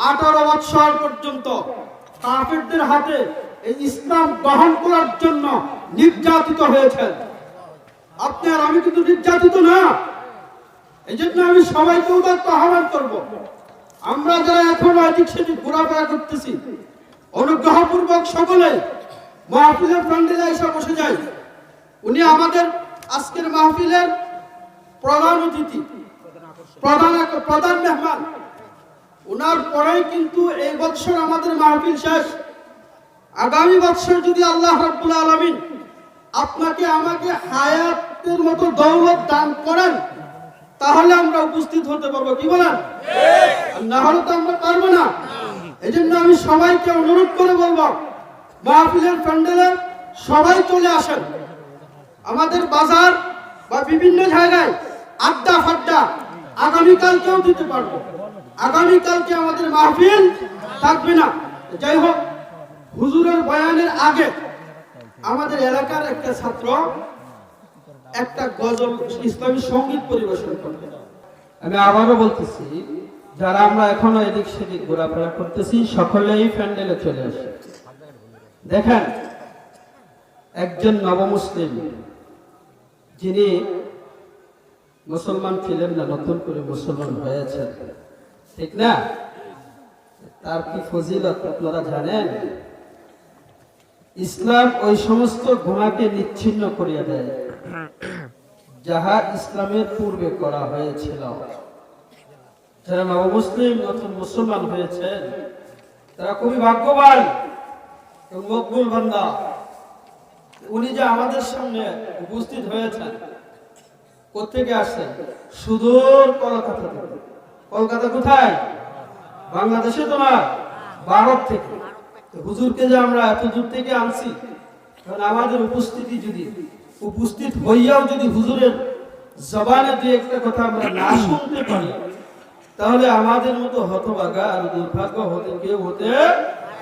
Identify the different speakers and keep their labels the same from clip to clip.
Speaker 1: 18 বছর পর্যন্ত কাফেরদের হাতে এই ইসলাম গ্রহণ করার জন্য নির্যাতিত হয়েছেন। আপনি আর আমি কিন্তু নির্যাতিত না। এই জন্য আমি সবাইকে উদাত্ত আহ্বান করব, আমরা যারা এখন এদিক সেদিক ঘোরাফেরা করতেছি, অনুগ্রহপূর্বক সকলে মাহফিলের প্যান্ডেলে এসে বসে যাই। উনি আমাদের আজকের মাহফিলের প্রধান অতিথি, প্রধান মেহমান। উনার পরেই কিন্তু এই বছর আমাদের মাহফিল শেষ। আগামী বছর যদি আল্লাহ রাব্বুল আলামিন আপনাকে আমাকে হায়াতের মতো দৌলত দান করেন, তাহলে আমরা উপস্থিত হতে পারবো। কি বলেন? না হলে তো আমরা পারবো না। এই জন্য আমি সবাইকে অনুরোধ করে বলবো, মাহফিলের প্যান্ডেলে সবাই চলে আসেন। আমাদের বাজার বা বিভিন্ন জায়গায় আড্ডা ফাড্ডা আগামীকালকেও দিতে পারবো। আগামীকালকে আমাদের মাহফিল থাকবে না। যাই হোক, হুজুরের বয়ানের আগে আমাদের এলাকার একটা ছাত্র একটা গজল ইসলামী সঙ্গীত পরিবেশন করবে। আমি আবারও বলতেছি, যারা আমরা এখনো এদিক সেদিক ঘোরাফেরা করতেছি, সকলেই প্যান্ডেলে চলে আসে। দেখেন, একজন নবমুসলিম যিনি মুসলমান ছিলেন না, নতুন করে মুসলমান হয়েছেন, ঠিক না? তার কি ফজিলত আপনারা জানেন? ইসলাম ওই সমস্ত গুনাহকে নিচ্ছিন্ন করিয়া দেয় যাহা ইসলামের পূর্বে করা হয়েছিল। যারা নবমুসলিম নতুন মুসলমান হয়েছেন, তারা খুবই ভাগ্যবান এবং মকবুল বান্দা। উনি যে আমাদের সামনে উপস্থিত হয়েছেন, কোথেকে আসছেন? সুদূর কলকাতা থেকে। কলকাতা কোথায়? বাংলাদেশে তো না, ভারত থেকে। হুজুরকে যে আমরা এত দূর থেকে আনছি, কারণ আমাদের উপস্থিতি যদি উপস্থিত হইয়াও যদি হুজুরের জবানে দিয়ে একটা কথা আমরা না শুনতে পারি, তাহলে আমাদের মতো হতভাগা আর দুর্ভাগ্য হতে কেউ হতে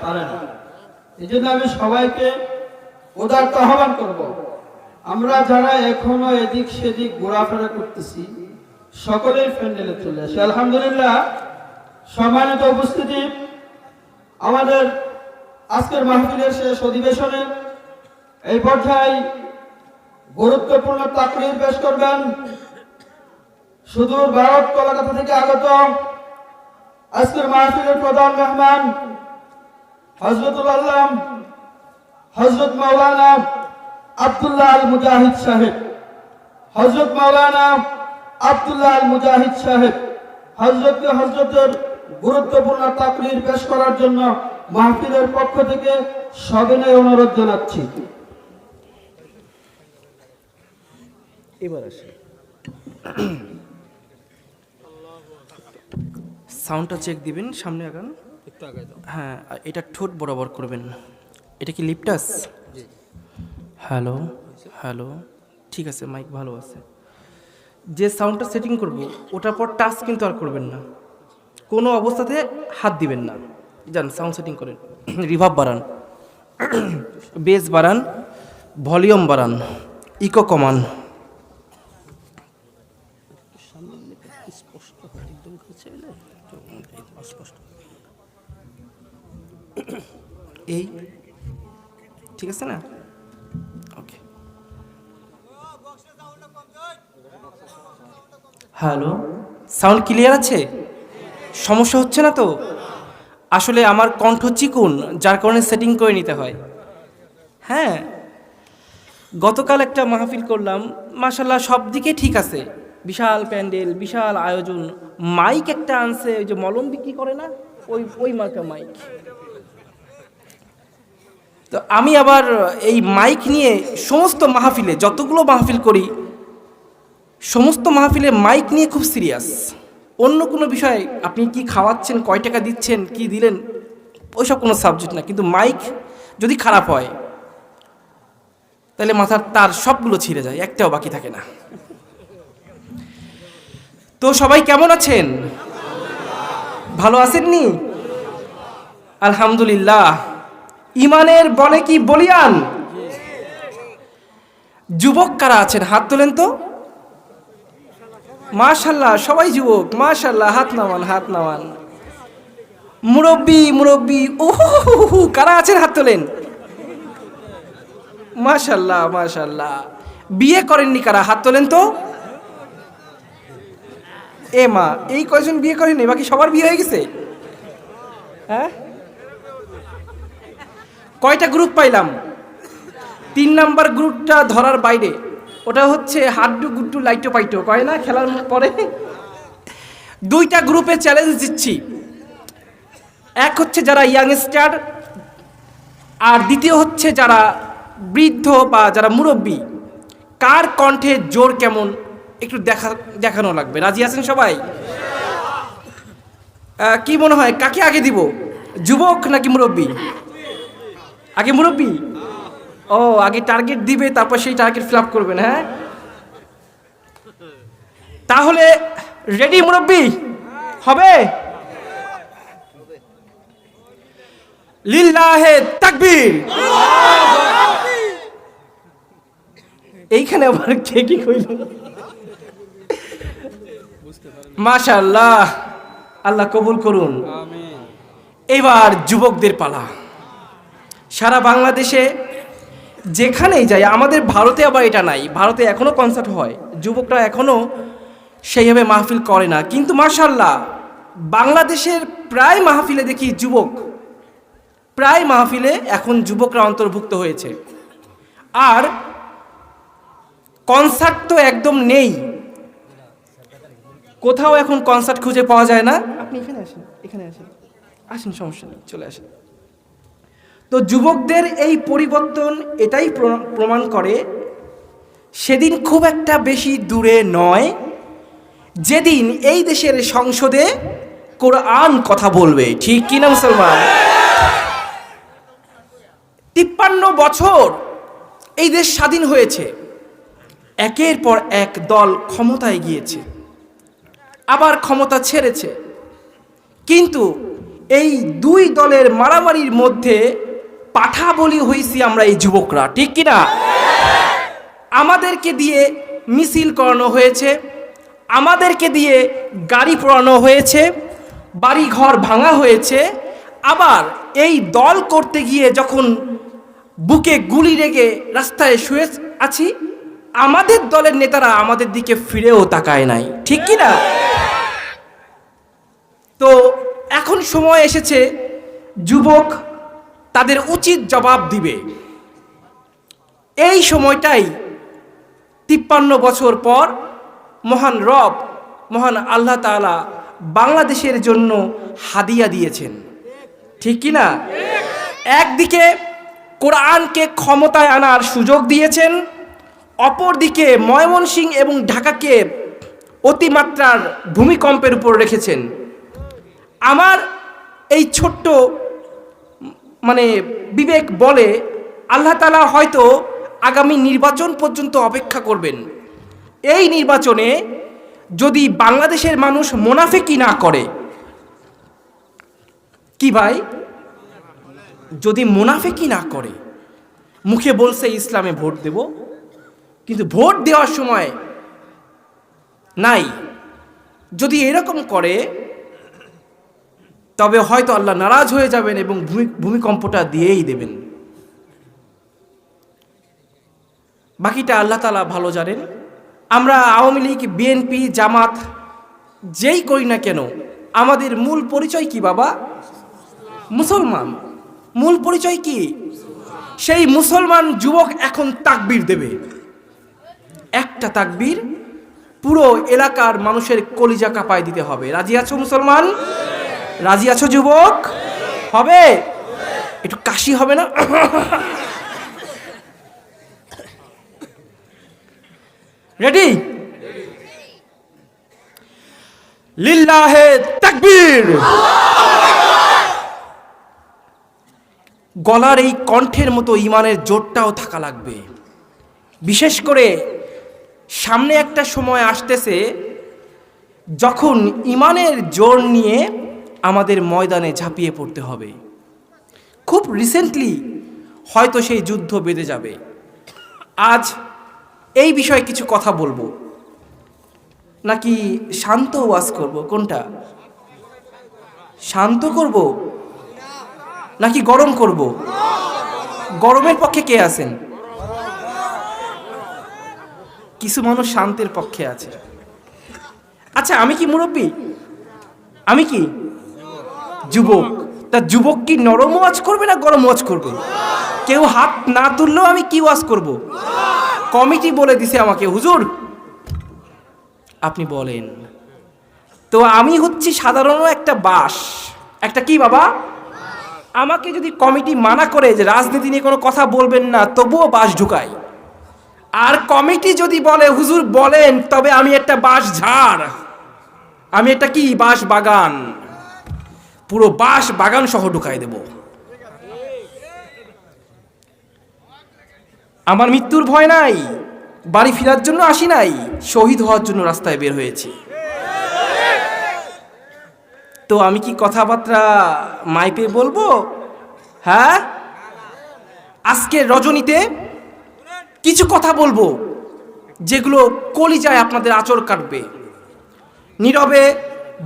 Speaker 1: পারে না। এই জন্য আমি সবাইকে উদারত আহ্বান করব, আমরা যারা এখনো এদিক সেদিক ঘোরাফেরা করতেছি, সকলেই প্যান্ডেলে চলে আসে। আলহামদুলিল্লাহ, সম্মানিত উপস্থিতি, আমাদের আজকের মাহফিলের শেষ অধিবেশনে এই পর্যায়ে গুরুত্বপূর্ণ তাকরীর পেশ করবেন সুদূর ভারত কলকাতা থেকে আগত আজকের মাহফিলের প্রধান মেহমান হযরতুল আল্লাম হযরত মাওলানা আব্দুল্লাহ আল মুজাহিদ সাহেব। হযরত মাওলানা আব্দুল্লাহ আল মুজাহিদ সাহেব হযরতের গুরুত্বপূর্ণ তাকরীর পেশ করার জন্য মাহফিলের পক্ষ থেকে সবিনয় অনুরোধ জানাচ্ছি।
Speaker 2: এবার আসে সাউন্ডটা চেক দিবেন, সামনে আগান, একটু আগায় দাও। হ্যাঁ, এটা ঠোঁট বরাবর করবেন। এটা কি লিপটাস? হ্যালো হ্যালো, ঠিক আছে, মাইক ভালো আছে। যে সাউন্ডটা সেটিং করব ওটার পর টাচ কিন্তু আর করবেন না, কোনো অবস্থাতে হাত দিবেন না। যান, সাউন্ড সেটিং করেন, রিভার্ব বাড়ান, বেস বাড়ান, ভলিউম বাড়ান, ইকো কমান। এই ঠিক আছে না? ওকে। হ্যালো, সাউন্ড ক্লিয়ার আছে? সমস্যা হচ্ছে না তো? আসলে আমার কণ্ঠ চিকুন, যার কারণে সেটিং করে নিতে হয়। হ্যাঁ, গতকাল একটা মাহফিল করলাম, মাশাআল্লাহ সব দিকে ঠিক আছে, বিশাল প্যান্ডেল, বিশাল আয়োজন, মাইক একটা আনছে, ওই যে মলম বিক্রি করে না, ওই মার্কা মাইক। তো আমি আবার এই মাইক নিয়ে সমস্ত মাহফিলে, যতগুলো মাহফিল করি, সমস্ত মাহফিলে মাইক নিয়ে খুব সিরিয়াস। অন্য কোনো বিষয়, আপনি কি খাওয়াচ্ছেন, কয় টাকা দিচ্ছেন, কি দিলেন, ওইসব কোনো সাবজেক্ট না, কিন্তু মাইক যদি খারাপ হয় তাহলে মাথার তার সবগুলো ছিঁড়ে যায়, একটাও বাকি থাকে না। তো সবাই কেমন আছেন? ভালো আছেননি? আলহামদুলিল্লাহ। ইমানের বনে কি বলিয়ান? যুবক কারা আছেন হাত তোলেন তো। মাশাআল্লাহ, সবাই যুবক, মাশাআল্লাহ, হাত নামান, হাত নামান। মুরব্বি মুরব্বি, কারা আছেন হাত তোলেন। মাশাল্লাহ মাশাল্লাহ। বিয়ে করেননি কারা হাত তোলেন তো। এ মা, এই কয়জন বিয়ে করেনি, বাকি সবার বিয়ে হয়ে গেছে। হ্যাঁ, কয়টা গ্রুপ পাইলাম? 3 নাম্বার গ্রুপটা ধরার বাইরে, ওটা হচ্ছে হাড্ডু গুড্ডু লাইটো পাইটো কয় না খেলার পরে। 2টা গ্রুপে চ্যালেঞ্জ দিচ্ছি। এক হচ্ছে যারা ইয়াংস্টার, আর দ্বিতীয় হচ্ছে যারা বৃদ্ধ বা যারা মুরব্বী। কার কণ্ঠে জোর কেমন একটু দেখানো লাগবে। রাজি আছেন সবাই? কি মনে হয় কাকে আগে দিব, যুবক নাকি মুরব্বী? আগে মুরব্বী। ও, আগে টার্গেট দিবে, তারপর সেই টার্গেট ফিল আপ করবেন। হ্যাঁ, তাহলে রেডি মুরব্বী? হবে? লিল্লাহে তাকবীর। এইখানে আবার কে কি কইল? মাশাআল্লাহ, আল্লাহ কবুল করুন। এবার যুবকদের পালা। সারা বাংলাদেশে যেখানেই যায়, আমাদের ভারতে আবার এটা নাই, ভারতে এখনো কনসার্ট হয়, যুবকরা এখনো সেইভাবে মাহফিল করে না। কিন্তু মাশাআল্লাহ বাংলাদেশের প্রায় মাহফিলে দেখি যুবক, প্রায় মাহফিলে এখন যুবকরা অন্তর্ভুক্ত হয়েছে। আর কনসার্ট তো একদম নেই, কোথাও এখন কনসার্ট খুঁজে পাওয়া যায় না। আপনি এখানে আসেন, এখানে আসেন, আসেন, সমস্যা নেই, চলে আসেন। তো যুবকদের এই পরিবর্তন এটাই প্রমাণ করে সেদিন খুব একটা বেশি দূরে নয় যেদিন এই দেশের সংসদে কোরআন কথা বলবে। ঠিক কিনা মুসলমান? 53 বছর এই দেশ স্বাধীন হয়েছে, একের পর এক দল ক্ষমতায় গিয়েছে, আবার ক্ষমতা ছেড়েছে, কিন্তু এই 2 দলের মারামারির মধ্যে পাঠা বলি হয়েছি আমরা এই যুবকরা। ঠিক কিনা? আমাদেরকে দিয়ে মিছিল করানো হয়েছে, আমাদেরকে দিয়ে গাড়ি পোড়ানো হয়েছে, বাড়ি ঘর ভাঙা হয়েছে। আবার এই দল করতে গিয়ে যখন বুকে গুলি রেগে রাস্তায় শুয়ে আছি, আমাদের দলের নেতারা আমাদের দিকে ফিরেও তাকায় নাই। ঠিক কিনা? তো এখন সময় এসেছে যুবক তাদের উচিত জবাব দিবে। এই সময়টাই 53 বছর পর মহান রব, মহান আল্লাহ তাআলা বাংলাদেশের জন্য হাদিয়া দিয়েছেন। ঠিক কিনা? একদিকে কোরআনকে ক্ষমতায় আনার সুযোগ দিয়েছেন, অপরদিকে ময়মনসিংহ এবং ঢাকাকে অতিমাত্রার ভূমিকম্পের উপর রেখেছেন। আমার এই ছোট্ট বিবেক বলে আল্লাহ তাআলা হয়তো আগামী নির্বাচন পর্যন্ত অপেক্ষা করবেন। এই নির্বাচনে যদি বাংলাদেশের মানুষ মুনাফিকি না করে, কি ভাই, যদি মুনাফিকি না করে, মুখে বলছে ইসলামে ভোট দেব, কিন্তু ভোট দেওয়ার সময় নাই, যদি এরকম করে তবে হয়তো আল্লাহ নারাজ হয়ে যাবেন এবং ভূমিকম্পটা দিয়েই দেবেন। বাকিটা আল্লাহ তাআলা ভালো জানেন। আমরা আওয়ামী লীগ, বিএনপি, জামাত যেই করি না কেন, আমাদের মূল পরিচয় কি বাবা? মুসলমান। মূল পরিচয় কি? সেই মুসলমান যুবক এখন তাকবীর দেবে। একটা তাকবীর পুরো এলাকার মানুষের কলিজা কাঁপায় দিতে হবে। রাজি আছো মুসলমান? রাজি আছো যুবক? হবে? একটু কাশি হবে না? রেডি? লিল্লাহে তাকবীর। গলার এই কণ্ঠের মতো ইমানের জোরটাও থাকা লাগবে। বিশেষ করে সামনে একটা সময় আসতেছে যখন ইমানের জোর নিয়ে আমাদের ময়দানে ঝাঁপিয়ে পড়তে হবে। খুব রিসেন্টলি হয়তো সেই যুদ্ধ বেঁধে যাবে। আজ এই বিষয়ে কিছু কথা বলবো নাকি শান্ত ওয়াজ করব, কোনটা? শান্ত করব নাকি গরম করব? গরমের পক্ষে কে আছেন? কিছু মানুষ শান্তির পক্ষে আছে। আচ্ছা, আমি কি মুরব্বী? আমি কি যুবক? তা যুবক কি নরম ওয়াজ করবে না গরম ওয়াজ করবে? কেউ হাত না তুললেও আমি কি ওয়াজ করব? কমিটি বলে দিছে আমাকে, হুজুর আপনি বলেন। তো আমি হচ্ছি সাধারণ একটা বাঁশ। একটা কি বাবা? আমাকে যদি কমিটি মানা করে যে রাজনীতি নিয়ে কোনো কথা বলবেন না, তবুও বাঁশ ঢুকাই। আর কমিটি যদি বলে হুজুর বলেন, তবে আমি একটা বাঁশ ঝাড়, আমি একটা কি বাঁশ বাগান, পুরো বাঁশ বাগান সহ ঢুকাই দেব। আমার মৃত্যুর ভয় নাই, বাড়ি ফেরার জন্য আসি নাই, শহীদ হওয়ার জন্য রাস্তায় বের হয়েছি। তো আমি কি কথাবার্তা মাইপে বলবো? হ্যাঁ, আজকে রজনীতে কিছু কথা বলবো যেগুলো কলিজায় আপনাদের আঁচড় কাটবে। নীরবে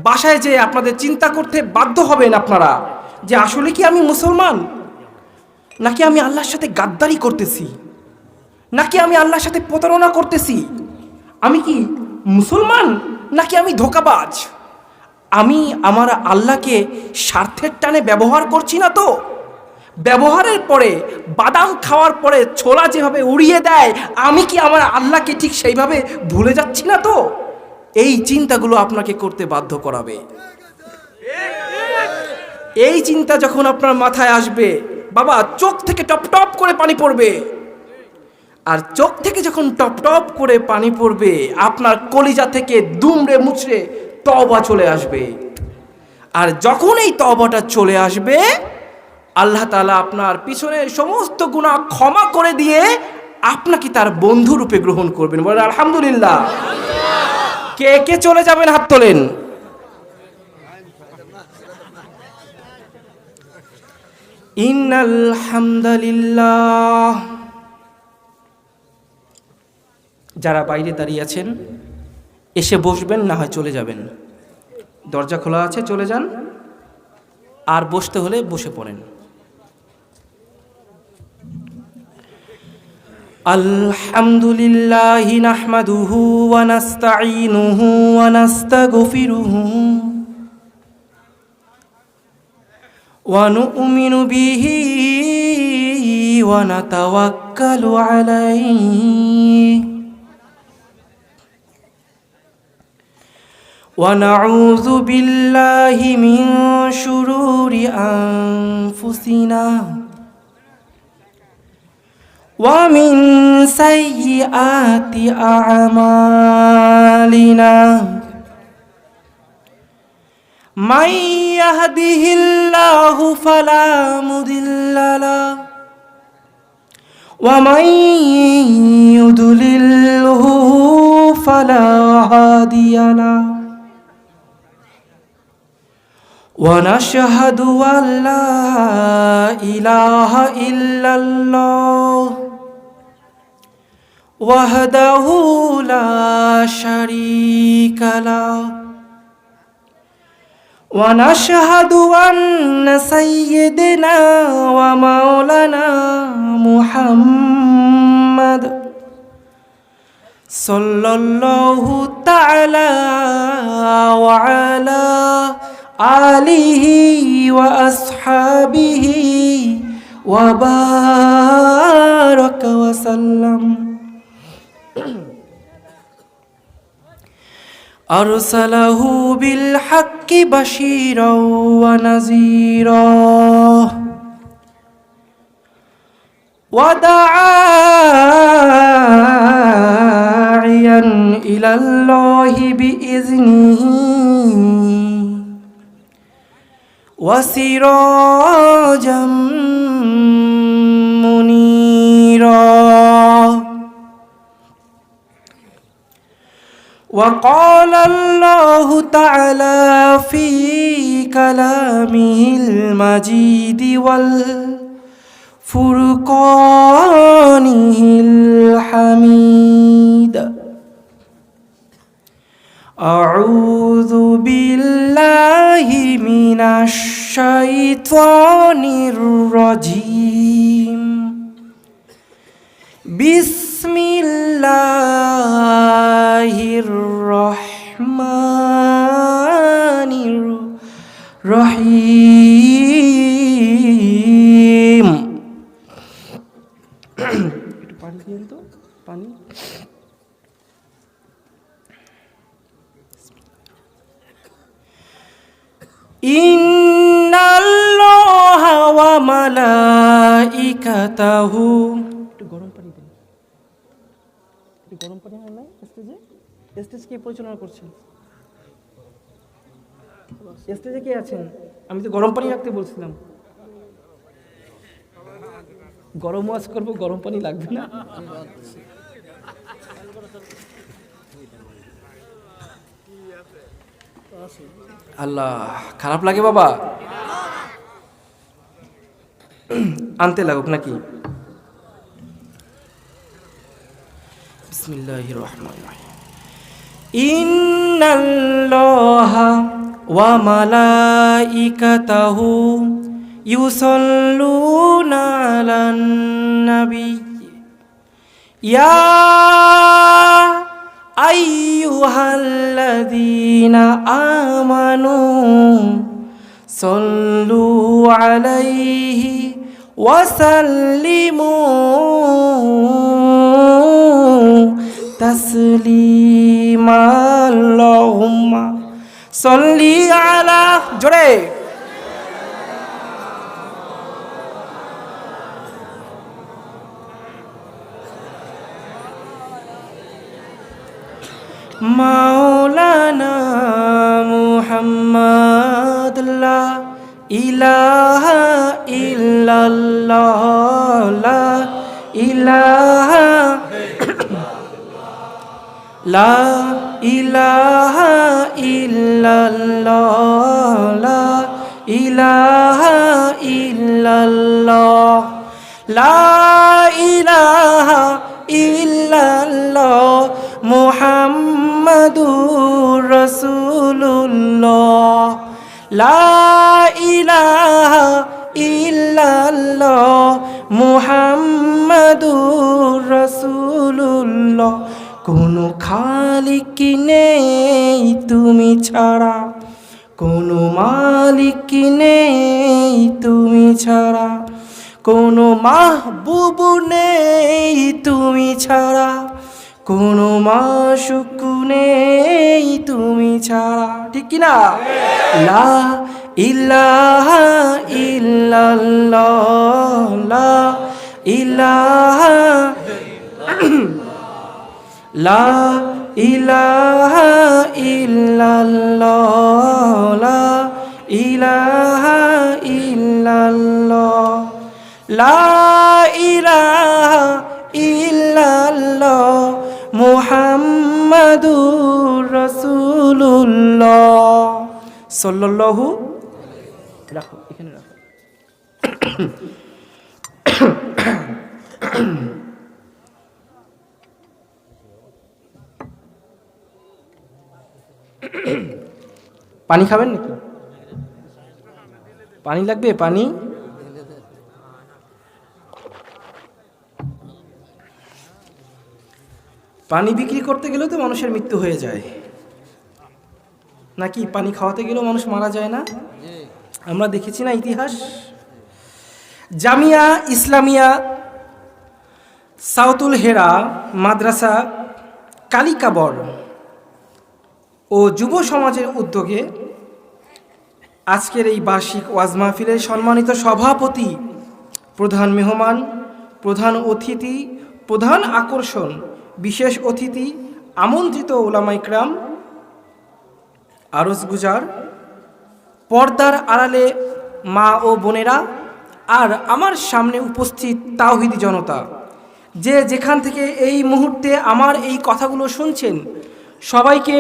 Speaker 2: বাসায় যেয়ে আপনাদের চিন্তা করতে বাধ্য হবেন আপনারা যে আসলে কি আমি মুসলমান, নাকি আমি আল্লাহর সাথে গাদ্দারি করতেছি, নাকি আমি আল্লাহর সাথে প্রতারণা করতেছি। আমি কি মুসলমান নাকি আমি ধোঁকাবাজ? আমি আমার আল্লাহকে স্বার্থের টানে ব্যবহার করছি না তো? ব্যবহারের পরে বাদাম খাওয়ার পরে ছোলা যেভাবে উড়িয়ে দেয়, আমি কি আমার আল্লাহকে ঠিক সেইভাবে ভুলে যাচ্ছি না তো? এই চিন্তাগুলো আপনাকে করতে বাধ্য করাবে। এই চিন্তা যখন আপনার মাথায় আসবে, বাবা চোখ থেকে টপ টপ করে পানি পড়বে। আর চোখ থেকে যখন টপ টপ করে পানি পড়বে, আপনার কলিজা থেকে দুমড়ে মুচড়ে তওবা চলে আসবে। আর যখন এই তওবাটা চলে আসবে, আল্লাহ তাআলা আপনার পিছনের সমস্ত গুনাহ ক্ষমা করে দিয়ে আপনাকে তার বন্ধু রূপে গ্রহণ করবেন। বলেন আলহামদুলিল্লাহ। কে কে চলে যাবেন হাত তোলেন। ইন্নাল হামদালিল্লাহ। যারা বাইরে দাঁড়িয়ে আছেন এসে বসবেন, না হয় চলে যাবেন। দরজা খোলা আছে, চলে যান। আর বসতে হলে বসে পড়েন। আলহামদুলিল্লাহি নাহমাদুহু ওয়া নাস্তাঈনুহু ওয়া নাস্তাগফিরুহু ওয়া নু'মিনু বিহি ওয়া নাতাওয়াক্কালু আলাইহি ওয়া নাউযু বিল্লাহি মিন শুরুরি আনফুসিনা ওয়া মিন সাইয়্যাতি আ'মালিনা। মান ইয়াহদিহিল্লাহু ফালা মুদিল্লা লাহু ওয়া মান ইউদ্লিলহু ফালা হাদিয়া লাহু। ونشهد أن لا إله إلا الله وحده لا شريك له ونشهد أن سيدنا ومولانا محمد صلى الله تعالى وعلى آله وأصحابه وبارك وسلم. أرسله بالحق بشيرا ونذيرا وداعيا إلى الله بإذنه وسراجا منيرا. وقال الله تعالى في كلامه المجيد والفرقانه الحميد: أعوذ بالله من الشيطان الرجيم بسم الله الرحمن الرحيم একটু পানি দিন তো পানি ইন্নাল্লাহা ওয়া মালাইকাতাহু একটু গরম পানি দিন একটু গরম পানি আনলাই স্টেজ কে পরিচালনা করছেন স্টেজে কে আছেন আমি তো গরম পানি রাখতে বলছিলাম গরম ওয়াশ করবো গরম পানি লাগবে না আল্লাহ খারাপ লাগে বাবা আনতে লাগুক নাকি বিসমিল্লাহির রহমানির রহিম ইন্নাল্লাহা ওয়া মালাইকাতাহু ইউসাল্লুনা আলান নবী ইয়া আইয়ুহাল্লাযীনা আমানু সাল্লু আলাইহি ওয়া সাল্লিমু তাসলিমা আল্লাহুম্মা সাল্লি আলা জোরে মাওলানা মুহাম্মদ লা ইলাহা ইল্লাল্লাহ লা ইলাহা লা ইলাহা ইল্লাল্লাহ লা ইলাহা ইল্লাল্লাহ লা ইলাহা ইল্লাল্লাহ মুহাম্মাদুর রাসূলুল্লাহ লা ইলাহা ইল্লাল্লাহ মুহাম্মাদুর রাসূলুল্লাহ কোনো খালিক নেই তুমি ছাড়া কোনো মালিক নেই তুমি ছাড়া কোনো মাহবুব নেই তুমি ছাড়া কোনো মাশুক নেই তুমি ছাড়া ঠিক কি না লা ইলাহা ইল্লাল্লাহ লা ইলাহা লা ইলাহা ইল্লাল্লাহ লা ইলাহা ইল্লাল্লাহ লা ইলাহা ইল্লাল্লাহ মুহাম্মাদুর রাসূলুল্লাহ সাল্লাল্লাহু রাখো এখানে রাখো পানি খাবেন নাকি পানি লাগবে পানি পানি বিক্রি করতে গেলেও তো মানুষের মৃত্যু হয়ে যায় নাকি পানি খাওয়াতে গেলেও মানুষ মারা যায় না আমরা দেখেছি না ইতিহাস জামিয়া ইসলামিয়া সাউতুল হেরা মাদ্রাসা কালিকাবর ও যুব সমাজের উদ্যোগে আজকের এই বার্ষিক ওয়াজ মাহফিলের সম্মানিত সভাপতি প্রধান মেহমান প্রধান অতিথি প্রধান আকর্ষণ বিশেষ অতিথি আমন্ত্রিত ওলামা ইকরাম আরজ গুজার পর্দার আড়ালে মা ও বোনেরা আর আমার সামনে উপস্থিত তাওহীদি জনতা যে যেখান থেকে এই মুহূর্তে আমার এই কথাগুলো শুনছেন সবাইকে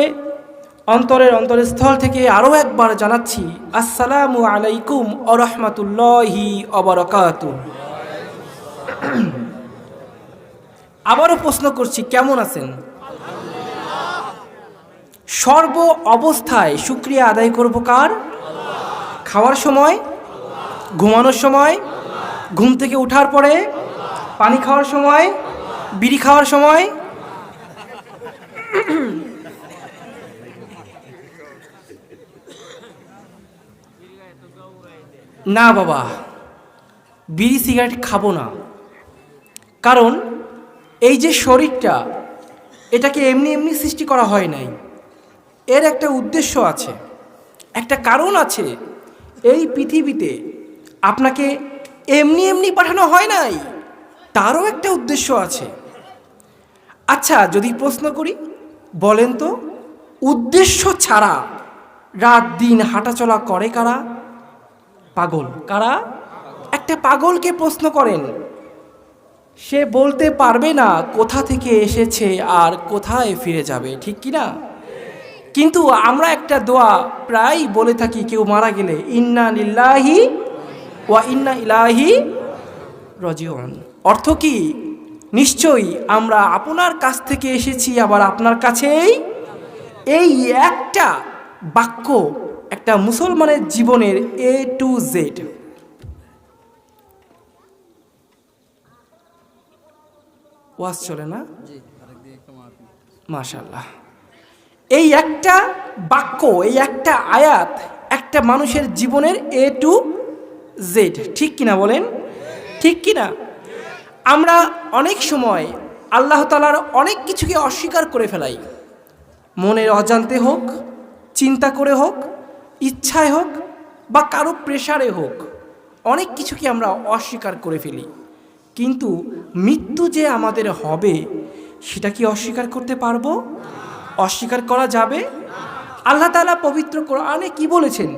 Speaker 2: অন্তরের অন্তরস্থল থেকে আরও একবার জানাচ্ছি আসসালামু আলাইকুম ওয়া রাহমাতুল্লাহি ওয়া বারাকাতুহু। আবারও প্রশ্ন করছি কেমন আছেন? সর্ব অবস্থায় শুকরিয়া আদায় করব কার? খাওয়ার সময়, ঘুমানোর সময়, ঘুম থেকে ওঠার পরে, পানি খাওয়ার সময়, বিড়ি খাওয়ার সময়। না বাবা, বিড়ি সিগারেট খাবো না। কারণ এই যে শরীরটা, এটাকে এমনি এমনি সৃষ্টি করা হয় নাই। এর একটা উদ্দেশ্য আছে, একটা কারণ আছে। এই পৃথিবীতে আপনাকে এমনি এমনি পাঠানো হয় নাই, তারও একটা উদ্দেশ্য আছে। আচ্ছা, যদি প্রশ্ন করি, বলেন তো, উদ্দেশ্য ছাড়া রাত দিন হাঁটাচলা করে কারা? পাগল। কারা? একটা পাগলকে প্রশ্ন করেন, সে বলতে পারবে না কোথা থেকে এসেছে আর কোথায় ফিরে যাবে, ঠিক কি না? কিন্তু আমরা একটা দোয়া প্রায় বলে থাকি, কেউ মারা গেলে, ইন্না লিল্লাহি ওয়া ইন্না ইলাইহি রাজিউন। অর্থ কি? নিশ্চয়ই আমরা আপনার কাছ থেকে এসেছি, আবার আপনার কাছেই। এই একটা বাক্য একটা মুসলমানের জীবনের A to Z। ওয়াজ চলে না? মাশাআল্লাহ। এই একটা বাক্য, এই একটা আয়াত একটা মানুষের জীবনের A to Z, ঠিক কিনা বলেন? ঠিক কিনা? আমরা অনেক সময় আল্লাহ তাআলার অনেক কিছুকে অস্বীকার করে ফেলাই, মনের অজান্তে হোক, চিন্তা করে হোক, ইচ্ছায় হোক, বা কারো প্রেসারে হোক, অনেক কিছুকে আমরা অস্বীকার করে ফেলি। কিন্তু মৃত্যু যে আমাদের হবে, সেটা কি অস্বীকার করতে পারবো? অস্বীকার করা যাবে? আল্লাহ তাআলা পবিত্র কোরআনে কি বলেছেন?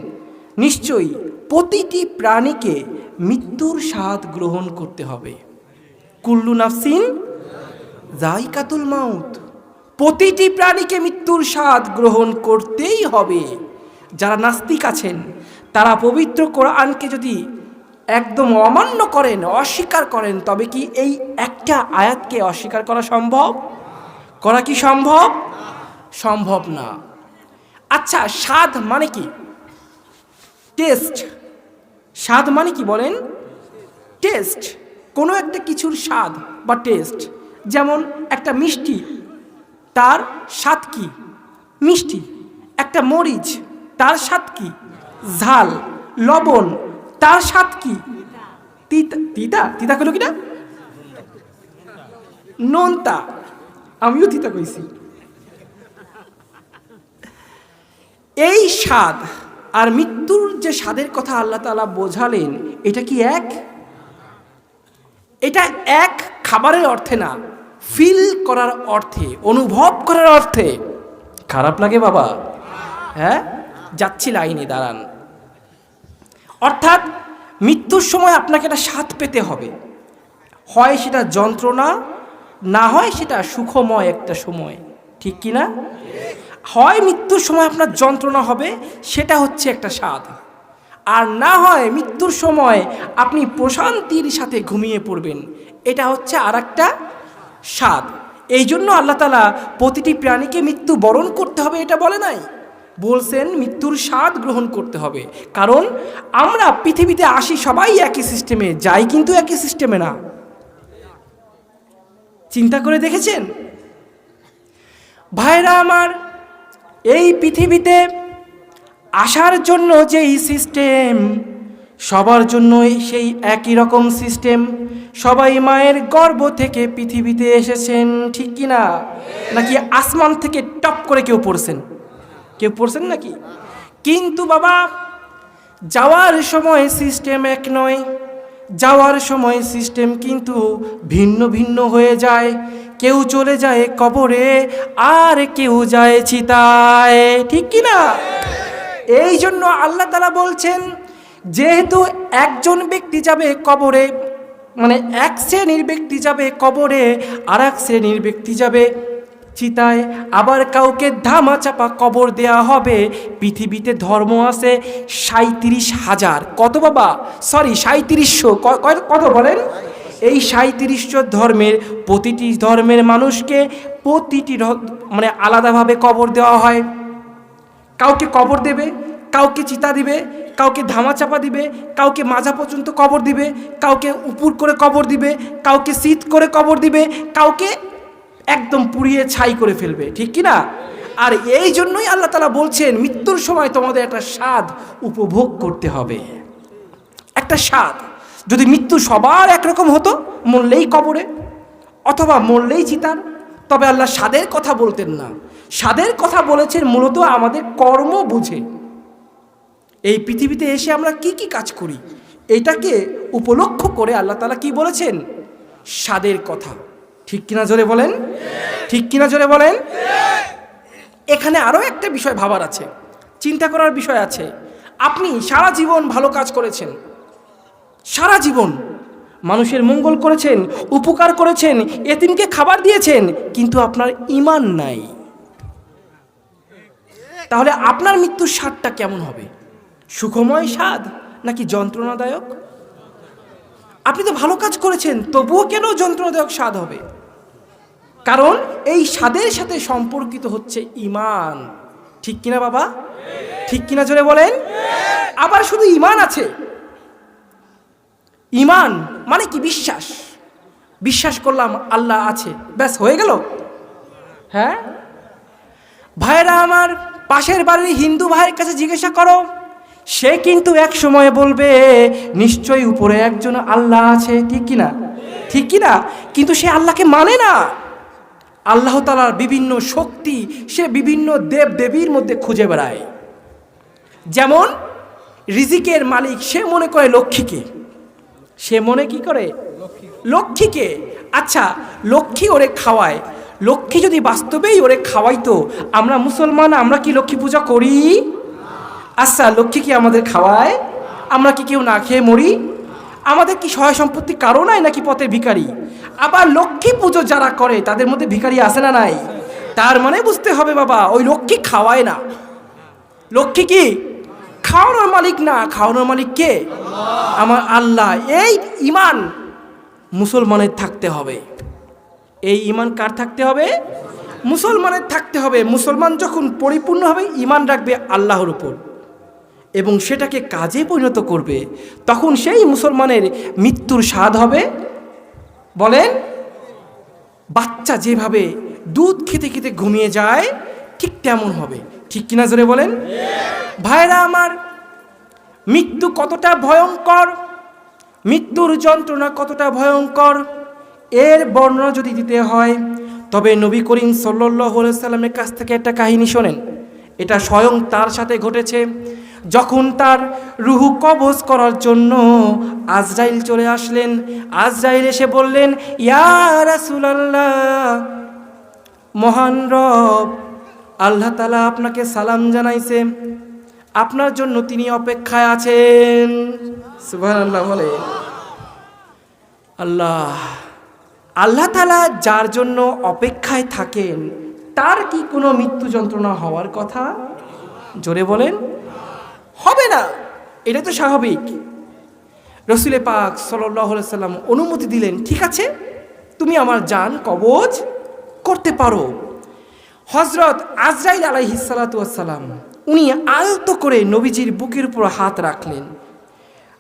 Speaker 2: নিশ্চয়ই প্রতিটি প্রাণীকে মৃত্যুর স্বাদ গ্রহণ করতে হবে। কুল্লু নাফসিন যায়কাতুল মাউত। প্রতিটি প্রাণীকে মৃত্যুর স্বাদ গ্রহণ করতেই হবে। যারা নাস্তিক আছেন, তারা পবিত্র কোরআনকে যদি একদম অমান্য করেন, অস্বীকার করেন, তবে কি এই একটা আয়াতকে অস্বীকার করা সম্ভব? করা কি সম্ভব? সম্ভব না। আচ্ছা, স্বাদ মানে কি? টেস্ট। স্বাদ মানে কি বলেন? টেস্ট। কোনো একটা কিছুর স্বাদ বা টেস্ট। যেমন একটা মিষ্টি, তার স্বাদ কি? মিষ্টি। একটা মরিচ, তার স্বাদ কি? ঝাল। লবণ, তার স্বাদ কি? তিতা। তিতা তিতা কইল কিনা? নোনতা। আমিও তিতা কইছি। এই স্বাদ আর মৃত্যুর যে স্বাদের কথা আল্লাহ তাআলা বোঝালেন, এটা কি এক? এটা এক খাবারের অর্থে না, ফিল করার অর্থে, অনুভব করার অর্থে। খারাপ লাগে বাবা? হ্যাঁ, যাচ্ছি লাইনে, দাঁড়ান। অর্থাৎ মৃত্যুর সময় আপনাকে একটা স্বাদ পেতে হবে, হয় সেটা যন্ত্রণা, না হয় সেটা সুখময় একটা সময়, ঠিক কি না? হয় মৃত্যুর সময় আপনার যন্ত্রণা হবে, সেটা হচ্ছে একটা স্বাদ, আর না হয় মৃত্যুর সময় আপনি প্রশান্তির সাথে ঘুমিয়ে পড়বেন, এটা হচ্ছে আর একটা স্বাদ। এই জন্য আল্লাহ তাআলা প্রতিটি প্রাণীকে মৃত্যু বরণ করতে হবে এটা বলে নাই, বলছেন মৃত্যুর স্বাদ গ্রহণ করতে হবে। কারণ আমরা পৃথিবীতে আসি সবাই একই সিস্টেমে, যাই কিন্তু একই সিস্টেমে না। চিন্তা করে দেখেছেন ভাইরা আমার? এই পৃথিবীতে আসার জন্য যেই সিস্টেম, সবার জন্যই সেই একই রকম সিস্টেম। সবাই মায়ের গর্ভ থেকে পৃথিবীতে এসেছেন, ঠিক কি না? নাকি আসমান থেকে টপ করে কেউ পড়ছেন? কেউ পড়ছেন নাকি? কিন্তু বাবা, যাওয়ার সময় সিস্টেম এক নয়, যাওয়ার সময় সিস্টেম কিন্তু ভিন্ন ভিন্ন হয়ে যায়। কেউ চলে যায় কবরে, আর কেউ যায় চিতায়, ঠিক কি না? এই জন্য আল্লাহ তাআলা বলছেন, যেহেতু একজন ব্যক্তি যাবে কবরে, মানে এক শ্রেণীর ব্যক্তি যাবে কবরে, আর এক শ্রেণীর ব্যক্তি যাবে চিতায়, আবার কাউকে ধামা চাপা কবর দেয়া হবে। পৃথিবীতে ধর্ম আছে 37,000। কত বাবা? সরি, 3700। কত বলেন? এই 3700 ধর্মের প্রতিটি ধর্মের মানুষকে প্রতিটি মানে আলাদাভাবে কবর দেওয়া হয়। কাউকে কবর দেবে, কাউকে চিতা দিবে, কাউকে ধামাচাপা দিবে, কাউকে মাজা পর্যন্ত কবর দিবে, কাউকে উপর করে কবর দিবে, কাউকে শীত করে কবর দিবে, কাউকে একদম পুড়িয়ে ছাই করে ফেলবে, ঠিক কি না? আর এই জন্যই আল্লাহ তাআলা বলছেন মৃত্যুর সময় তোমাদের একটা স্বাদ উপভোগ করতে হবে, একটা স্বাদ। যদি মৃত্যু সবার একরকম হতো, মরলেই কবরে অথবা মরলেই চিতার, তবে আল্লাহ স্বাদের কথা বলতেন না। স্বাদের কথা বলেছেন মূলত আমাদের কর্ম বুঝে। এই পৃথিবীতে এসে আমরা কি কি কাজ করি, এটাকে উপলক্ষ করে আল্লাহ তাআলা কি বলেছেন? স্বাদের কথা। ঠিক কিনা জোরে বলেন? ঠিক কিনা জোরে বলেন? এখানে আরও একটা বিষয় ভাবার আছে, চিন্তা করার বিষয় আছে। আপনি সারা জীবন ভালো কাজ করেছেন, সারা জীবন মানুষের মঙ্গল করেছেন, উপকার করেছেন, এতিমকে খাবার দিয়েছেন, কিন্তু আপনার ঈমান নাই। তাহলে আপনার মৃত্যুর স্বাদটা কেমন হবে? সুখময় স্বাদ নাকি যন্ত্রণাদায়ক? আপনি তো ভালো কাজ করেছেন, তবুও কেন যন্ত্রণাদায়ক স্বাদ হবে? কারণ এই স্বাদের সাথে সম্পর্কিত হচ্ছে ঈমান। ঠিক কিনা বাবা? ঠিক কিনা জোরে বলেন? আবার শুধু ঈমান আছে, ঈমান মানে কি? বিশ্বাস। বিশ্বাস করলাম আল্লাহ আছে, ব্যাস হয়ে গেল। হ্যাঁ ভাইরা আমার, পাশের বাড়ির হিন্দু ভাইয়ের কাছে জিজ্ঞাসা করো, সে কিন্তু এক সময় বলবে নিশ্চয়ই উপরে একজন আল্লাহ আছে, ঠিক কিনা? ঠিক কিনা? কিন্তু সে আল্লাহকে মানে না। আল্লাহ তাআলার বিভিন্ন শক্তি সে বিভিন্ন দেব দেবীর মধ্যে খুঁজে বেড়ায়। যেমন রিজিকের মালিক সে মনে করে লক্ষ্মীকে, সে মনে কি করে? লক্ষ্মীকে। আচ্ছা, লক্ষ্মী ওরে খাওয়ায়, লক্ষ্মী যদি বাস্তবেই ওরে খাওয়াইতো, আমরা মুসলমান আমরা কি লক্ষ্মী পূজা করি? আচ্ছা, লক্ষ্মী কি আমাদের খাওয়ায়? আমরা কি কেউ না খেয়ে মরি? আমাদের কি সহায় সম্পত্তি কারো নাই নাকি পথের ভিখারি? আবার লক্ষ্মী পুজো যারা করে তাদের মধ্যে ভিখারি আছে না নাই? তার মানে বুঝতে হবে বাবা, ওই লক্ষ্মী খাওয়ায় না। লক্ষ্মী কি খাওয়ানোর মালিক না, খাওয়ানোর মালিক কে? আমার আল্লাহ। এই ঈমান মুসলমানের থাকতে হবে। এই ঈমান কার থাকতে হবে? মুসলমানের থাকতে হবে। মুসলমান যখন পরিপূর্ণভাবে ঈমান রাখবে আল্লাহর উপর এবং সেটাকে কাজে পরিণত করবে, তখন সেই মুসলমানের মৃত্যুর স্বাদ হবে। বলেন, বাচ্চা যেভাবে দুধ খেতে খেতে ঘুমিয়ে যায় ঠিক তেমন হবে। ঠিক কিনা জোরে বলেন? ভাইরা আমার, মৃত্যু কতটা ভয়ঙ্কর, মৃত্যুর যন্ত্রণা কতটা ভয়ঙ্কর, এর বর্ণনা যদি দিতে হয় তবে নবী করিম সাল্লাল্লাহু আলাইহি সাল্লামের কাছ থেকে একটা কাহিনী শোনেন। এটা স্বয়ং তার সাথে ঘটেছে। যখন তার রুহু কবজ করার জন্য আজরাইল চলে আসলেন, আজরাইল এসে বললেন, ইয়া রাসূলুল্লাহ, মহান রব আল্লাহ তাআলা আপনাকে সালাম জানাইছে, আপনার জন্য তিনি অপেক্ষায় আছেন। সুবহানাল্লাহ বলে। আল্লাহ তাআলা যার জন্য অপেক্ষায় থাকেন তার কি কোনো মৃত্যু যন্ত্রণা হওয়ার কথা? জোরে বলেন, হবে না। এটা তো স্বাভাবিক। রাসূল পাক সাল্লাল্লাহু আলাইহি সাল্লাম অনুমতি দিলেন, ঠিক আছে তুমি আমার জান কবজ করতে পারো। হযরত আজরাইল আলাইহিস সালাতু ওয়াস সালাম উনি আলতো করে নবীজির বুকের উপর হাত রাখলেন।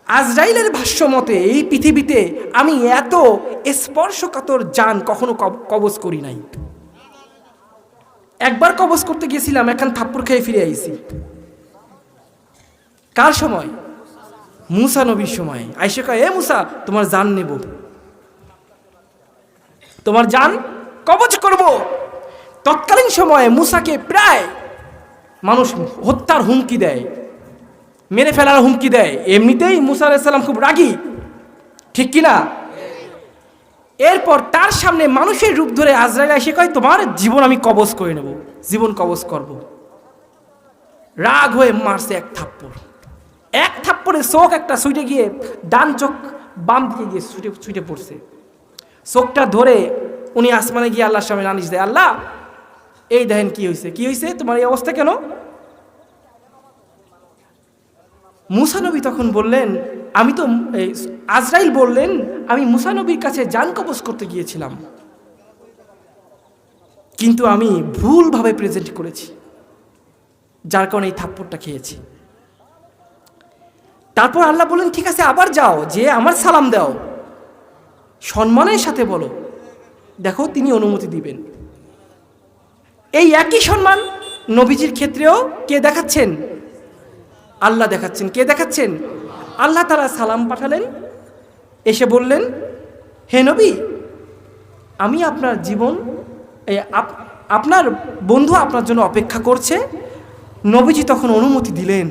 Speaker 2: আজরাইলের ভাষ্য মতে, এই পৃথিবীতে আমি এত স্পর্শকাতর জান কখনো কবজ করি নাই। একবার কবজ করতে গেছিলাম, এখন থাপ্পড় খেয়ে ফিরে আইছি। কার সময়? মুসা নবীর সময়। আয়েশা কয়, এ মুসা, তোমার জান নেব, তোমার জান কবজ করব। তৎকালীন সময়ে মুসাকে প্রায় মানুষ হত্যার হুমকি দেয়, মেরে ফেলার হুমকি দেয়। এমনিতেই মুসা আলাইহিস সালাম খুব রাগী, ঠিক কিনা? এরপর তার সামনে মানুষের রূপ ধরে আজরাইল এসে কয়, তোমার জীবন আমি কবজ করে নেব, জীবন কবজ করব। রাগ হয়ে মারছে এক থাপ্পড়। এক থাপ্পড়ে চোখ একটা ছুটে গিয়ে, ডান চোখ বাম দিকে গিয়ে ছুটে পড়ছে। চোখটা ধরে উনি আসমানে গিয়ে আল্লাহর সামনে নালিশ দেয়, আল্লাহ এই দেখেন কি হয়েছে, কি হয়েছে, তোমার এই অবস্থা কেন? মুসা নবী তখন বললেন, আমি তো আজরাইল বললেন আমি মুসা নবীর কাছে জান কবজ করতে গিয়েছিলাম, কিন্তু আমি ভুলভাবে প্রেজেন্ট করেছি, যার কারণে এই থাপ্পড়টা খেয়েছি। তারপর আল্লাহ বললেন, ঠিক আছে আবার যাও, যে আমার সালাম দাও, সম্মানের সাথে বলো। দেখো তিনি অনুমতি দিবেন। এই একই সম্মান নবীজির ক্ষেত্রেও কে দেখাচ্ছেন? আল্লাহ দেখাচ্ছেন। কে দেখাচ্ছেন? আল্লাহ তাআলা সালাম পাঠালেন, এসে বললেন, হে নবী, আমি আপনার জীবন আপনার বন্ধু আপনার জন্য অপেক্ষা করছে। নবীজি তখন অনুমতি দিলেন।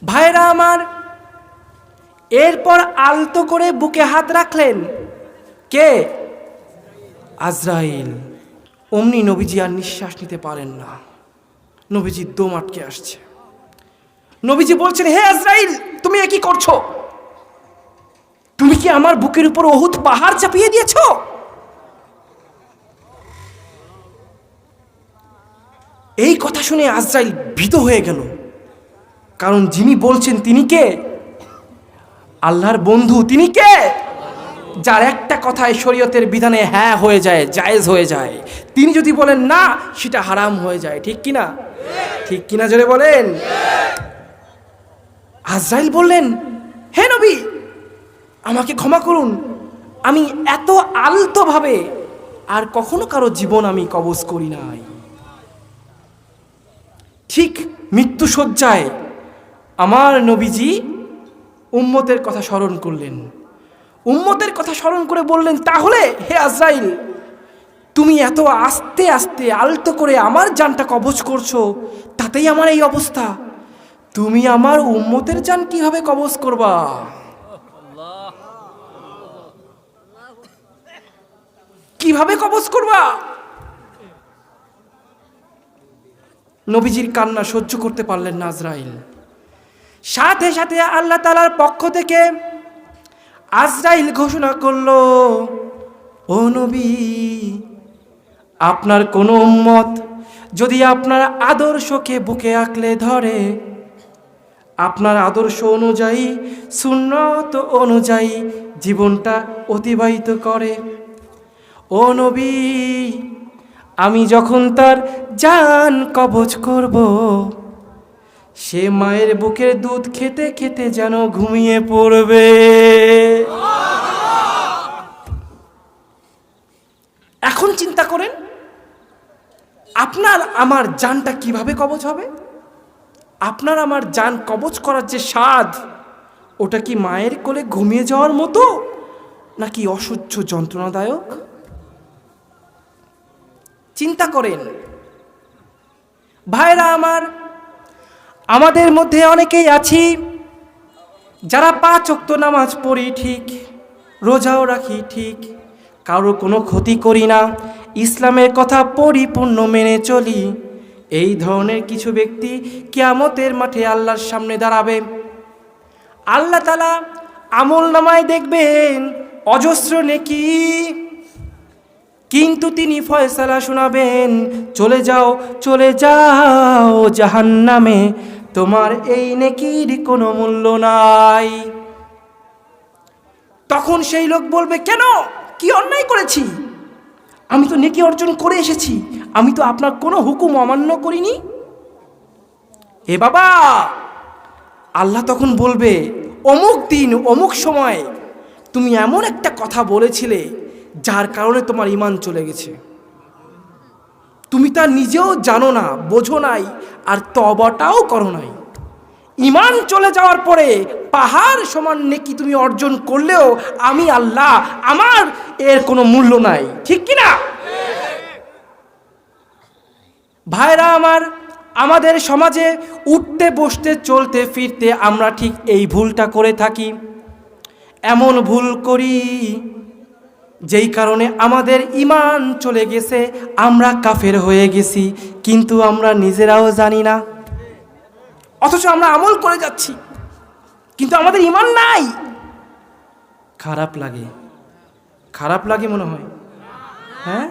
Speaker 2: ভাইরা আমার, এরপর আলতো করে বুকে হাত রাখলেন। কে? আজরাইল। অমনি নবীজি আর নিঃশ্বাস নিতে পারেন না, নবীজির দম আটকে আসছে। নবীজি বলছেন, হে আজরাইল, তুমি কি করছো? তুমি কি আমার বুকের উপর উহুদ পাহাড় চাপিয়ে দিয়েছো? এই কথা শুনে আজরাইল ভীত হয়ে গেল, কারণ যিনি বলছেন তিনি কে? আল্লাহর বন্ধু। তিনি কে? যার একটা কথায় শরীয়তের বিধানে হ্যাঁ হয়ে যায়, জায়েজ হয়ে যায়। তিনি যদি বলেন না, সেটা হারাম হয়ে যায়। ঠিক কিনা? ঠিক কিনা জোরে বলেন। আজরাইল বললেন, হে নবী, আমাকে ক্ষমা করুন, আমি এত আলতোভাবে আর কখনো কারো জীবন আমি কবজ করি নাই। ঠিক মৃত্যুশয্যায় আমার নবীজি উম্মতের কথা স্মরণ করলেন। উম্মতের কথা স্মরণ করে বললেন, তাহলে হে আজরাইল, তুমি এত আস্তে আস্তে আলতো করে আমার জানটা কবজ করছো, তাতেই আমার এই অবস্থা। তুমি আমার উম্মতের জান কিভাবে কবজ করবা? কিভাবে কবজ করবা? নবীজির কান্না সহ্য করতে পারলেন না আজরাইল। সাথে সাথে আল্লাহ তাআলার পক্ষ থেকে আজরাইল ঘোষণা করলো, ও নবী, আপনার কোন উম্মত যদি আপনার আদর্শকে বুকে আঁকলে ধরে, আপনার আদর্শ অনুযায়ী, সুন্নত অনুযায়ী জীবনটা অতিবাহিত করে, ও নবী, আমি যখন তার জান কবজ করব, সে মায়ের বুকের দুধ খেতে খেতে যেন ঘুমিয়ে পড়বে। এখন চিন্তা করেন, আপনার আমার জানটা কিভাবে কবজ হবে? আপনার আমার জান কবজ করার যে স্বাদ, ওটা কি মায়ের কোলে ঘুমিয়ে যাওয়ার মতো, নাকি অসহ্য যন্ত্রণাদায়ক? চিন্তা করেন। ভাইরা আমার, আমাদের মধ্যে অনেকেই আছি যারা 5 ওয়াক্ত নামাজ পড়ি ঠিক, রোজাও রাখি ঠিক, কারো কোনো ক্ষতি করি না, ইসলামের কথা পরিপূর্ণ মেনে চলি। এই ধরনের কিছু ব্যক্তি কিয়ামতের মাঠে আল্লাহর সামনে দাঁড়াবে। আল্লাহ তাআলা আমল নামায় দেখবেন অজস্র নেকি, কিন্তু তিনি ফয়সালা শোনাবেন, চলে যাও, চলে যাও জাহান্নামে, তোমার এই নেকির কোনো মূল্য নাই। তখন সেই লোক বলবে, কেন, কি অন্যায় করেছি? আমি তো নেকি অর্জন করে এসেছি, আমি তো আপনার কোনো হুকুম অমান্য করিনি। এ বাবা, আল্লাহ তখন বলবে, অমুক দিন অমুক সময় তুমি এমন একটা কথা বলেছিলে যার কারণে তোমার ঈমান চলে গেছে। তুমি তা নিজেও জানো না, বোঝো নাই, আর তওবাটাও করো নাই। ঈমান চলে যাওয়ার পরে পাহাড় সমান নেকি তুমি অর্জন করলেও আমি আল্লাহ, আমার এর কোনো মূল্য নাই। ঠিক কিনা? ভাইরা আমার, আমাদের সমাজে উঠতে বসতে চলতে ফিরতে আমরা ঠিক এই ভুলটা করে থাকি। এমন ভুল করি যেই কারণে আমাদের ঈমান চলে গেছে, আমরা কাফের হয়ে গেছি, কিন্তু আমরা নিজেরাও জানি না। অথচ আমরা আমল করে যাচ্ছি, কিন্তু আমাদের ঈমান নাই। খারাপ লাগে, খারাপ লাগে মনে হয়। হ্যাঁ,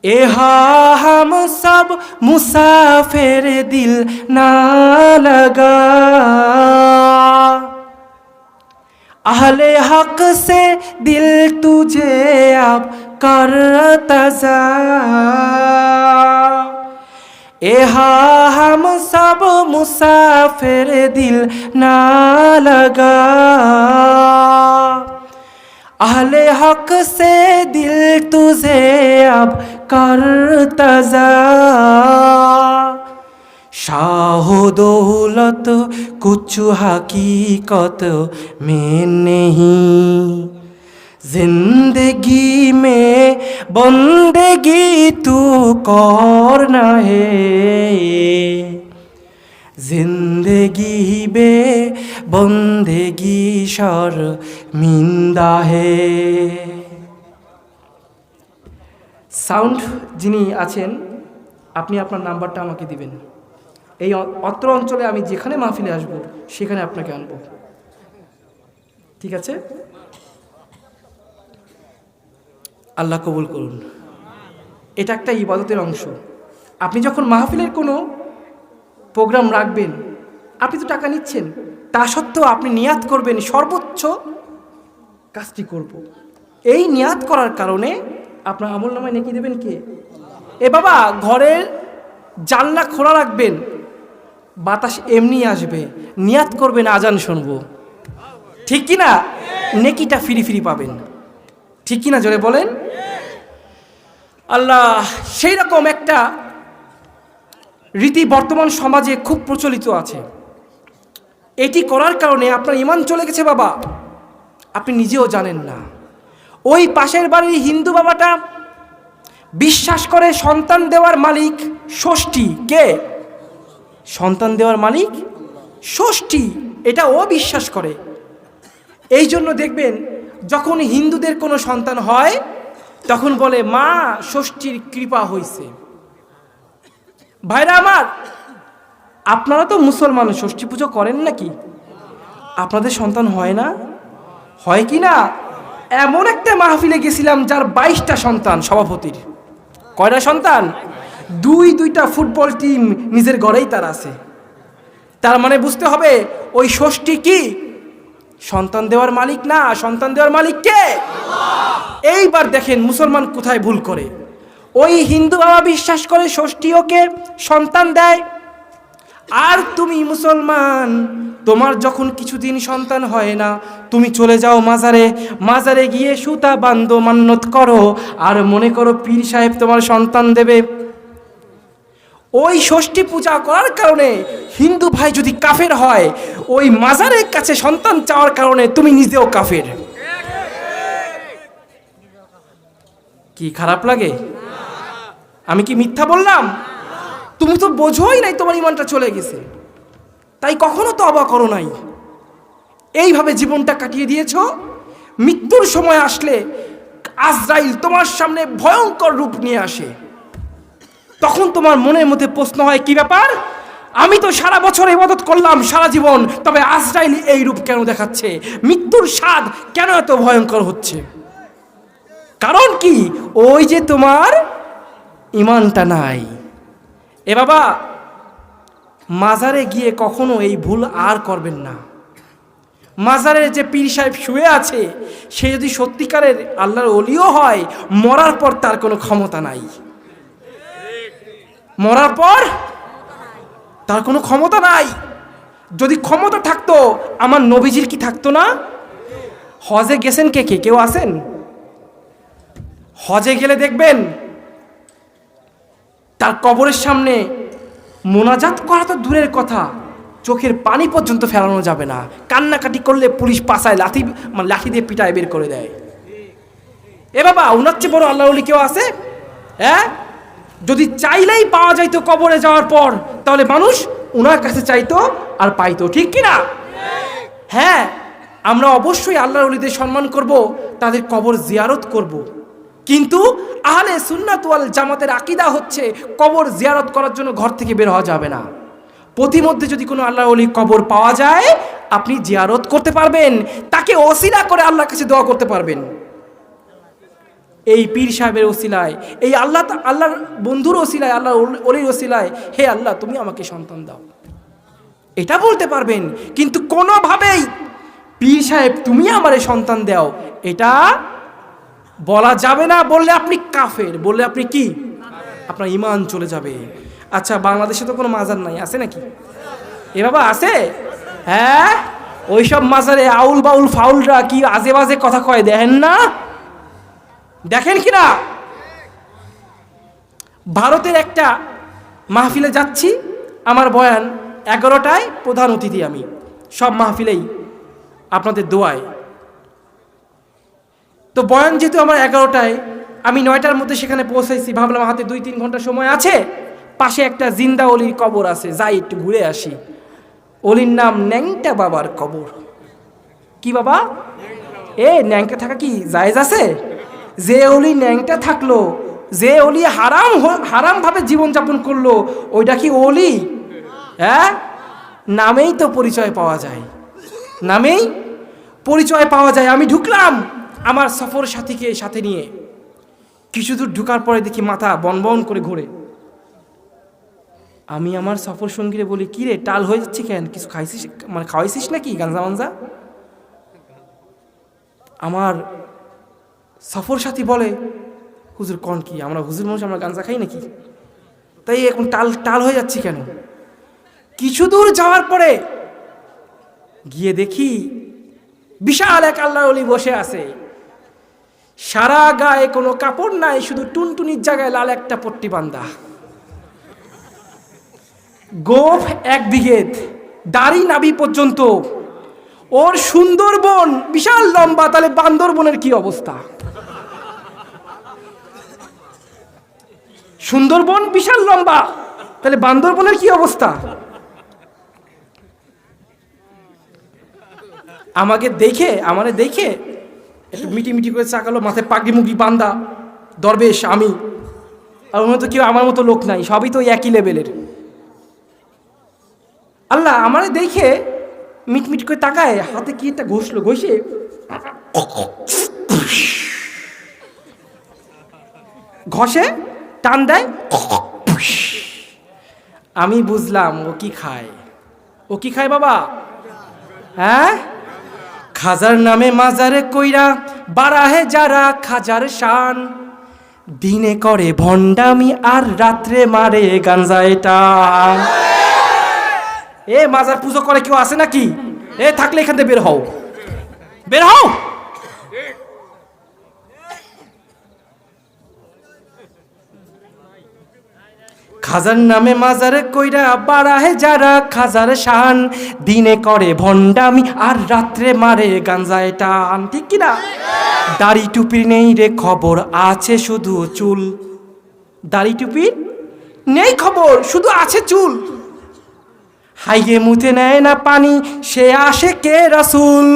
Speaker 2: हम सब मुसाफिर दिल ना लगा, अहले हक से दिल तुझे अब करता जा। यहाँ हम सब मुसाफिर दिल ना लगा, अहले हक से दिल तुझे अब करता जा। शाहो दौलत कुछ हकीकत में नहीं, जिंदगी में बंदगी तू करना है, जिंदगी बे बंदगी शर्मिंदा है। সাউন্ড যিনি আছেন আপনি আপনার নাম্বারটা আমাকে দিবেন। এই অত্র অঞ্চলে আমি যেখানে মাহফিলে আসব সেখানে আপনাকে আনবো, ঠিক আছে? আল্লাহ কবুল করুন। এটা একটা ইবাদতের অংশ। আপনি যখন মাহফিলের কোনো প্রোগ্রাম রাখবেন, আপনি তো টাকা নিচ্ছেন, তা সত্ত্বেও আপনি নিয়াত করবেন সর্বোচ্চ কাজটি করব। এই নিয়াত করার কারণে আপনার আমলনামায় নেকি দেবেন কে? এ বাবা, ঘরের জানলা খোলা রাখবেন, বাতাস এমনি আসবে, নিয়াত করবেন আজান শুনবো, ঠিক কি না? নেকিটা ফিরি ফিরি পাবেন, ঠিক কি না? জোরে বলেন আল্লাহ। সেই রকম একটা রীতি বর্তমান সমাজে খুব প্রচলিত আছে। এটি করার কারণে আপনার ঈমান চলে গেছে বাবা, আপনি নিজেও জানেন না। ওই পাশের বাড়ির হিন্দু বাবাটা বিশ্বাস করে সন্তান দেওয়ার মালিক ষষ্ঠী। কে? সন্তান দেওয়ার মালিক ষষ্ঠী, এটা ও বিশ্বাস করে। এই জন্য দেখবেন যখন হিন্দুদের কোনো সন্তান হয় তখন বলে মা ষষ্ঠীর কৃপা হইছে। ভাইরা আমার, আপনারা তো মুসলমান, ষষ্ঠী পুজো করেন নাকি? আপনাদের সন্তান হয় না? হয় কি না? এমন একটা মাহফিলে গেছিলাম যার 22টা সন্তান সভাপতির। কয়টা সন্তান? দুইটা ফুটবল টিম নিজের ঘরেই তার আছে। তার মানে বুঝতে হবে ওই ষষ্ঠী কি সন্তান দেওয়ার মালিক না, সন্তান দেওয়ার মালিক কে? এইবার দেখেন মুসলমান কোথায় ভুল করে। ওই হিন্দু বাবা বিশ্বাস করে ষষ্ঠী ওকে সন্তান দেয়, আর তুমি মুসলমান, তোমার যখন কিছুদিন সন্তান হয় না তুমি চলে যাও মাজারে, মাজারে গিয়ে সুতা বান্ধো, মান্নত করো, আর মনে করো পীর সাহেব তোমার সন্তান দেবে। ওই ষষ্ঠী পূজা করার কারণে হিন্দু ভাই যদি কাফের হয়, ওই মাজারের কাছে সন্তান চাওয়ার কারণে তুমি নিজেও কাফের। কি খারাপ লাগে? আমি কি মিথ্যা বললাম? তুমি তো বোঝোই নাই, তোমার ইমানটা চলে গেছে, তাই কখনো তওবা করো নাই, এইভাবে জীবনটা কাটিয়ে দিয়েছো। মৃত্যুর সময় আসলে আজরাইল তোমার সামনে ভয়ঙ্কর রূপ নিয়ে আসে, তখন তোমার মনের মধ্যে প্রশ্ন হয় কি ব্যাপার, আমি তো সারা বছর ইবাদত করলাম সারা জীবন, তবে আজরাইল এই রূপ কেন দেখাচ্ছে? মৃত্যুর স্বাদ কেন এত ভয়ঙ্কর হচ্ছে? কারণ কি? ওই যে তোমার ইমানটা নাই। এ বাবা, মাজারে গিয়ে কখনো এই ভুল আর করবেন না। মাজারে যে পীর সাহেব শুয়ে আছে, সে যদি সত্যিকারের আল্লাহর ওলিও হয়, মরার পর তার কোনো ক্ষমতা নাই। মরার পর তার কোনো ক্ষমতা নাই। যদি ক্ষমতা থাকতো আমার নবীজির কি থাকতো না? হজে গেছেন কে কে? কেউ আছেন? হজে গেলে দেখবেন তার কবরের সামনে মোনাজাত করা তো দূরের কথা, চোখের পানি পর্যন্ত ফেলানো যাবে না। কান্নাকাটি করলে পুলিশ পাছায় লাঠি দিয়ে পিটায় বের করে দেয়। এ বাবা, উনার চেয়ে বড় আল্লাহ ওলি কেউ আছে? হ্যাঁ, যদি চাইলেই পাওয়া যাইতো কবরে যাওয়ার পর, তাহলে মানুষ উনার কাছে চাইতো আর পাইতো, ঠিক কিনা? হ্যাঁ, আমরা অবশ্যই আল্লাহর ওলিদের সম্মান করব, তাদের কবর জিয়ারত করব, কিন্তু আহলে সুন্নাত ওয়াল জামাতের আকীদা হচ্ছে কবর জিয়ারত করার জন্য ঘর থেকে বের হওয়া যাবে না। প্রতিমধ্যে যদি কোনো আল্লাহর ওলির কবর পাওয়া যায়, আপনি জিয়ারত করতে পারবেন, তাকে ওসিলা করে আল্লাহর কাছে দোয়া করতে পারবেন। এই পীর সাহেবের ওসিলায়, এই আল্লাহর বন্ধুর ওসিলায়, আল্লাহর ওলির ওসিলায়, হে আল্লাহ তুমি আমাকে সন্তান দাও, এটা বলতে পারবেন। কিন্তু কোনোভাবেই পীর সাহেব তুমি আমারে সন্তান দাও, এটা বলা যাবে না, বললে আপনি কাফের, বললে আপনি কি, আপনার ঈমান চলে যাবে। আচ্ছা, বাংলাদেশে তো কোনো মাজার নাই, আছে নাকি? এ বাবা আছে? হ্যাঁ, ওইসব মাজারে আউল বাউল ফাউলরা কি আজে বাজে কথা কয়, দেখেন না? দেখেন কিনা? ভারতের একটা মাহফিলে যাচ্ছি, আমার বয়ান 11টায়, প্রধান অতিথি আমি, সব মাহফিলেই আপনাদের দোয়ায়। তো বয়ান যেহেতু আমার 11টায়, আমি 9টার মধ্যে সেখানে পৌঁছাইছি, ভাবলাম হাতে 2-3 ঘন্টা সময় আছে, পাশে একটা জিন্দা অলির কবর আছে, যাই একটু ঘুরে আসি। অলির নাম ন্যাংটা বাবার কবর। কি বাবা? ন্যাংটা থাকা কি জায়েজ আছে? যে অলি ন্যাংটা থাকলো, যে অলি হারাম ভাবে জীবনযাপন করলো, ওইটা কি অলি? হ্যাঁ, নামেই তো পরিচয় পাওয়া যায়, নামেই পরিচয় পাওয়া যায়। আমি ঢুকলাম আমার সফর সাথীকে সাথে নিয়ে, কিছু দূর ঢুকার পরে দেখি মাথা বনবন করে ঘুরে। আমি আমার সফর সঙ্গীরে বলি, কি রে, টাল হয়ে যাচ্ছে কেন, কিছু খাইছিস, মানে খাওয়াইছিস নাকি গাঞ্জা মাঞ্জা? আমার সফর সাথী বলে, হুজুর কোন কি, আমরা হুজুর মানুষ, আমরা গাঞ্জা খাই নাকি, তাই এখন টাল হয়ে যাচ্ছি কেন? কিছু দূর যাওয়ার পরে গিয়ে দেখি বিশাল এক আল্লাহর ওলি বসে আছে, সারা গায়ে কোনো কাপড় নাই, শুধু টুনটুনির জায়গায় লাল একটা পট্টি বান্ধা, গোফ 1 বিঘেত, দাড়ি নাভি পর্যন্ত, ওর সুন্দরবন বিশাল লম্বা, তাহলে বান্দরবনের কি অবস্থা? সুন্দরবন বিশাল লম্বা, তাহলে বান্দরবনের কি অবস্থা? আমারে দেখে একটু মিটি করে চাকালো, মাথায় পাগড়ি মুগড়ি বান্ধা দরবেশ আমি, আর ওর মতো কেউ আমার মতো লোক নাই, সবই তো একই লেভেলের। আল্লাহ আমারে দেখে মিটমিট করে তাকায়, হাতে কি একটা ঘষলো, ঘষে ঘষে টান দেয়, আমি বুঝলাম ও কি খায়। ও কি খায় বাবা? হ্যাঁ, খাজার নামে মাজারে কইরা বাড়াহে যারা খাজার শান, দিনে করে ভণ্ডামি আর রাত্রে মারে গাঞ্জায় টান। মাজার পুজো করে কেউ আছে নাকি? থাকলে এখান থেকে বের হও, বের হও। খাজার নামে মাজারে কইরা বাড়াহে যারা খাজার শান, দিনে করে ভণ্ডামি আর রাত্রে মারে গাঞ্জায় টান। ঠিক কিনা? দাড়ি টুপির নেই রে খবর, আছে শুধু চুল। দাড়ি টুপির নেই খবর, শুধু আছে চুল। হাইয়ে মুতে নেয় না পানি, সে আসে কে রাসূল।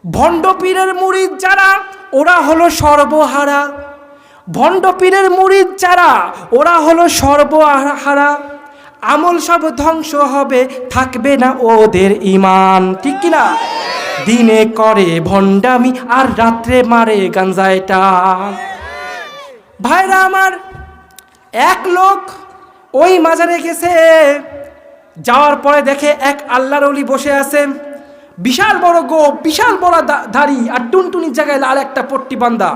Speaker 2: ভণ্ড পীরের মুরিদ যারা, ওরা হলো সর্বহারা। ভণ্ড পীরের মুরিদ যারা, ওরা হলো সর্বহারা। আমল সব ধ্বংস হবে, থাকবে না ওদের ঈমান। ঠিক কিনা? দিনে করে ভণ্ডামি আর রাত্রে মারে গাঞ্জায় টান। ভাইরা আমার, এক লোক ওই মাজারে গেছে, যাওয়ার পরে দেখে এক আল্লাহর ওলি বসে আছে, বিশাল বড় গোপ, বিশাল বড় দাড়ি, আর টুনটুনির জায়গায় লাল একটা পট্টি বান্ধা,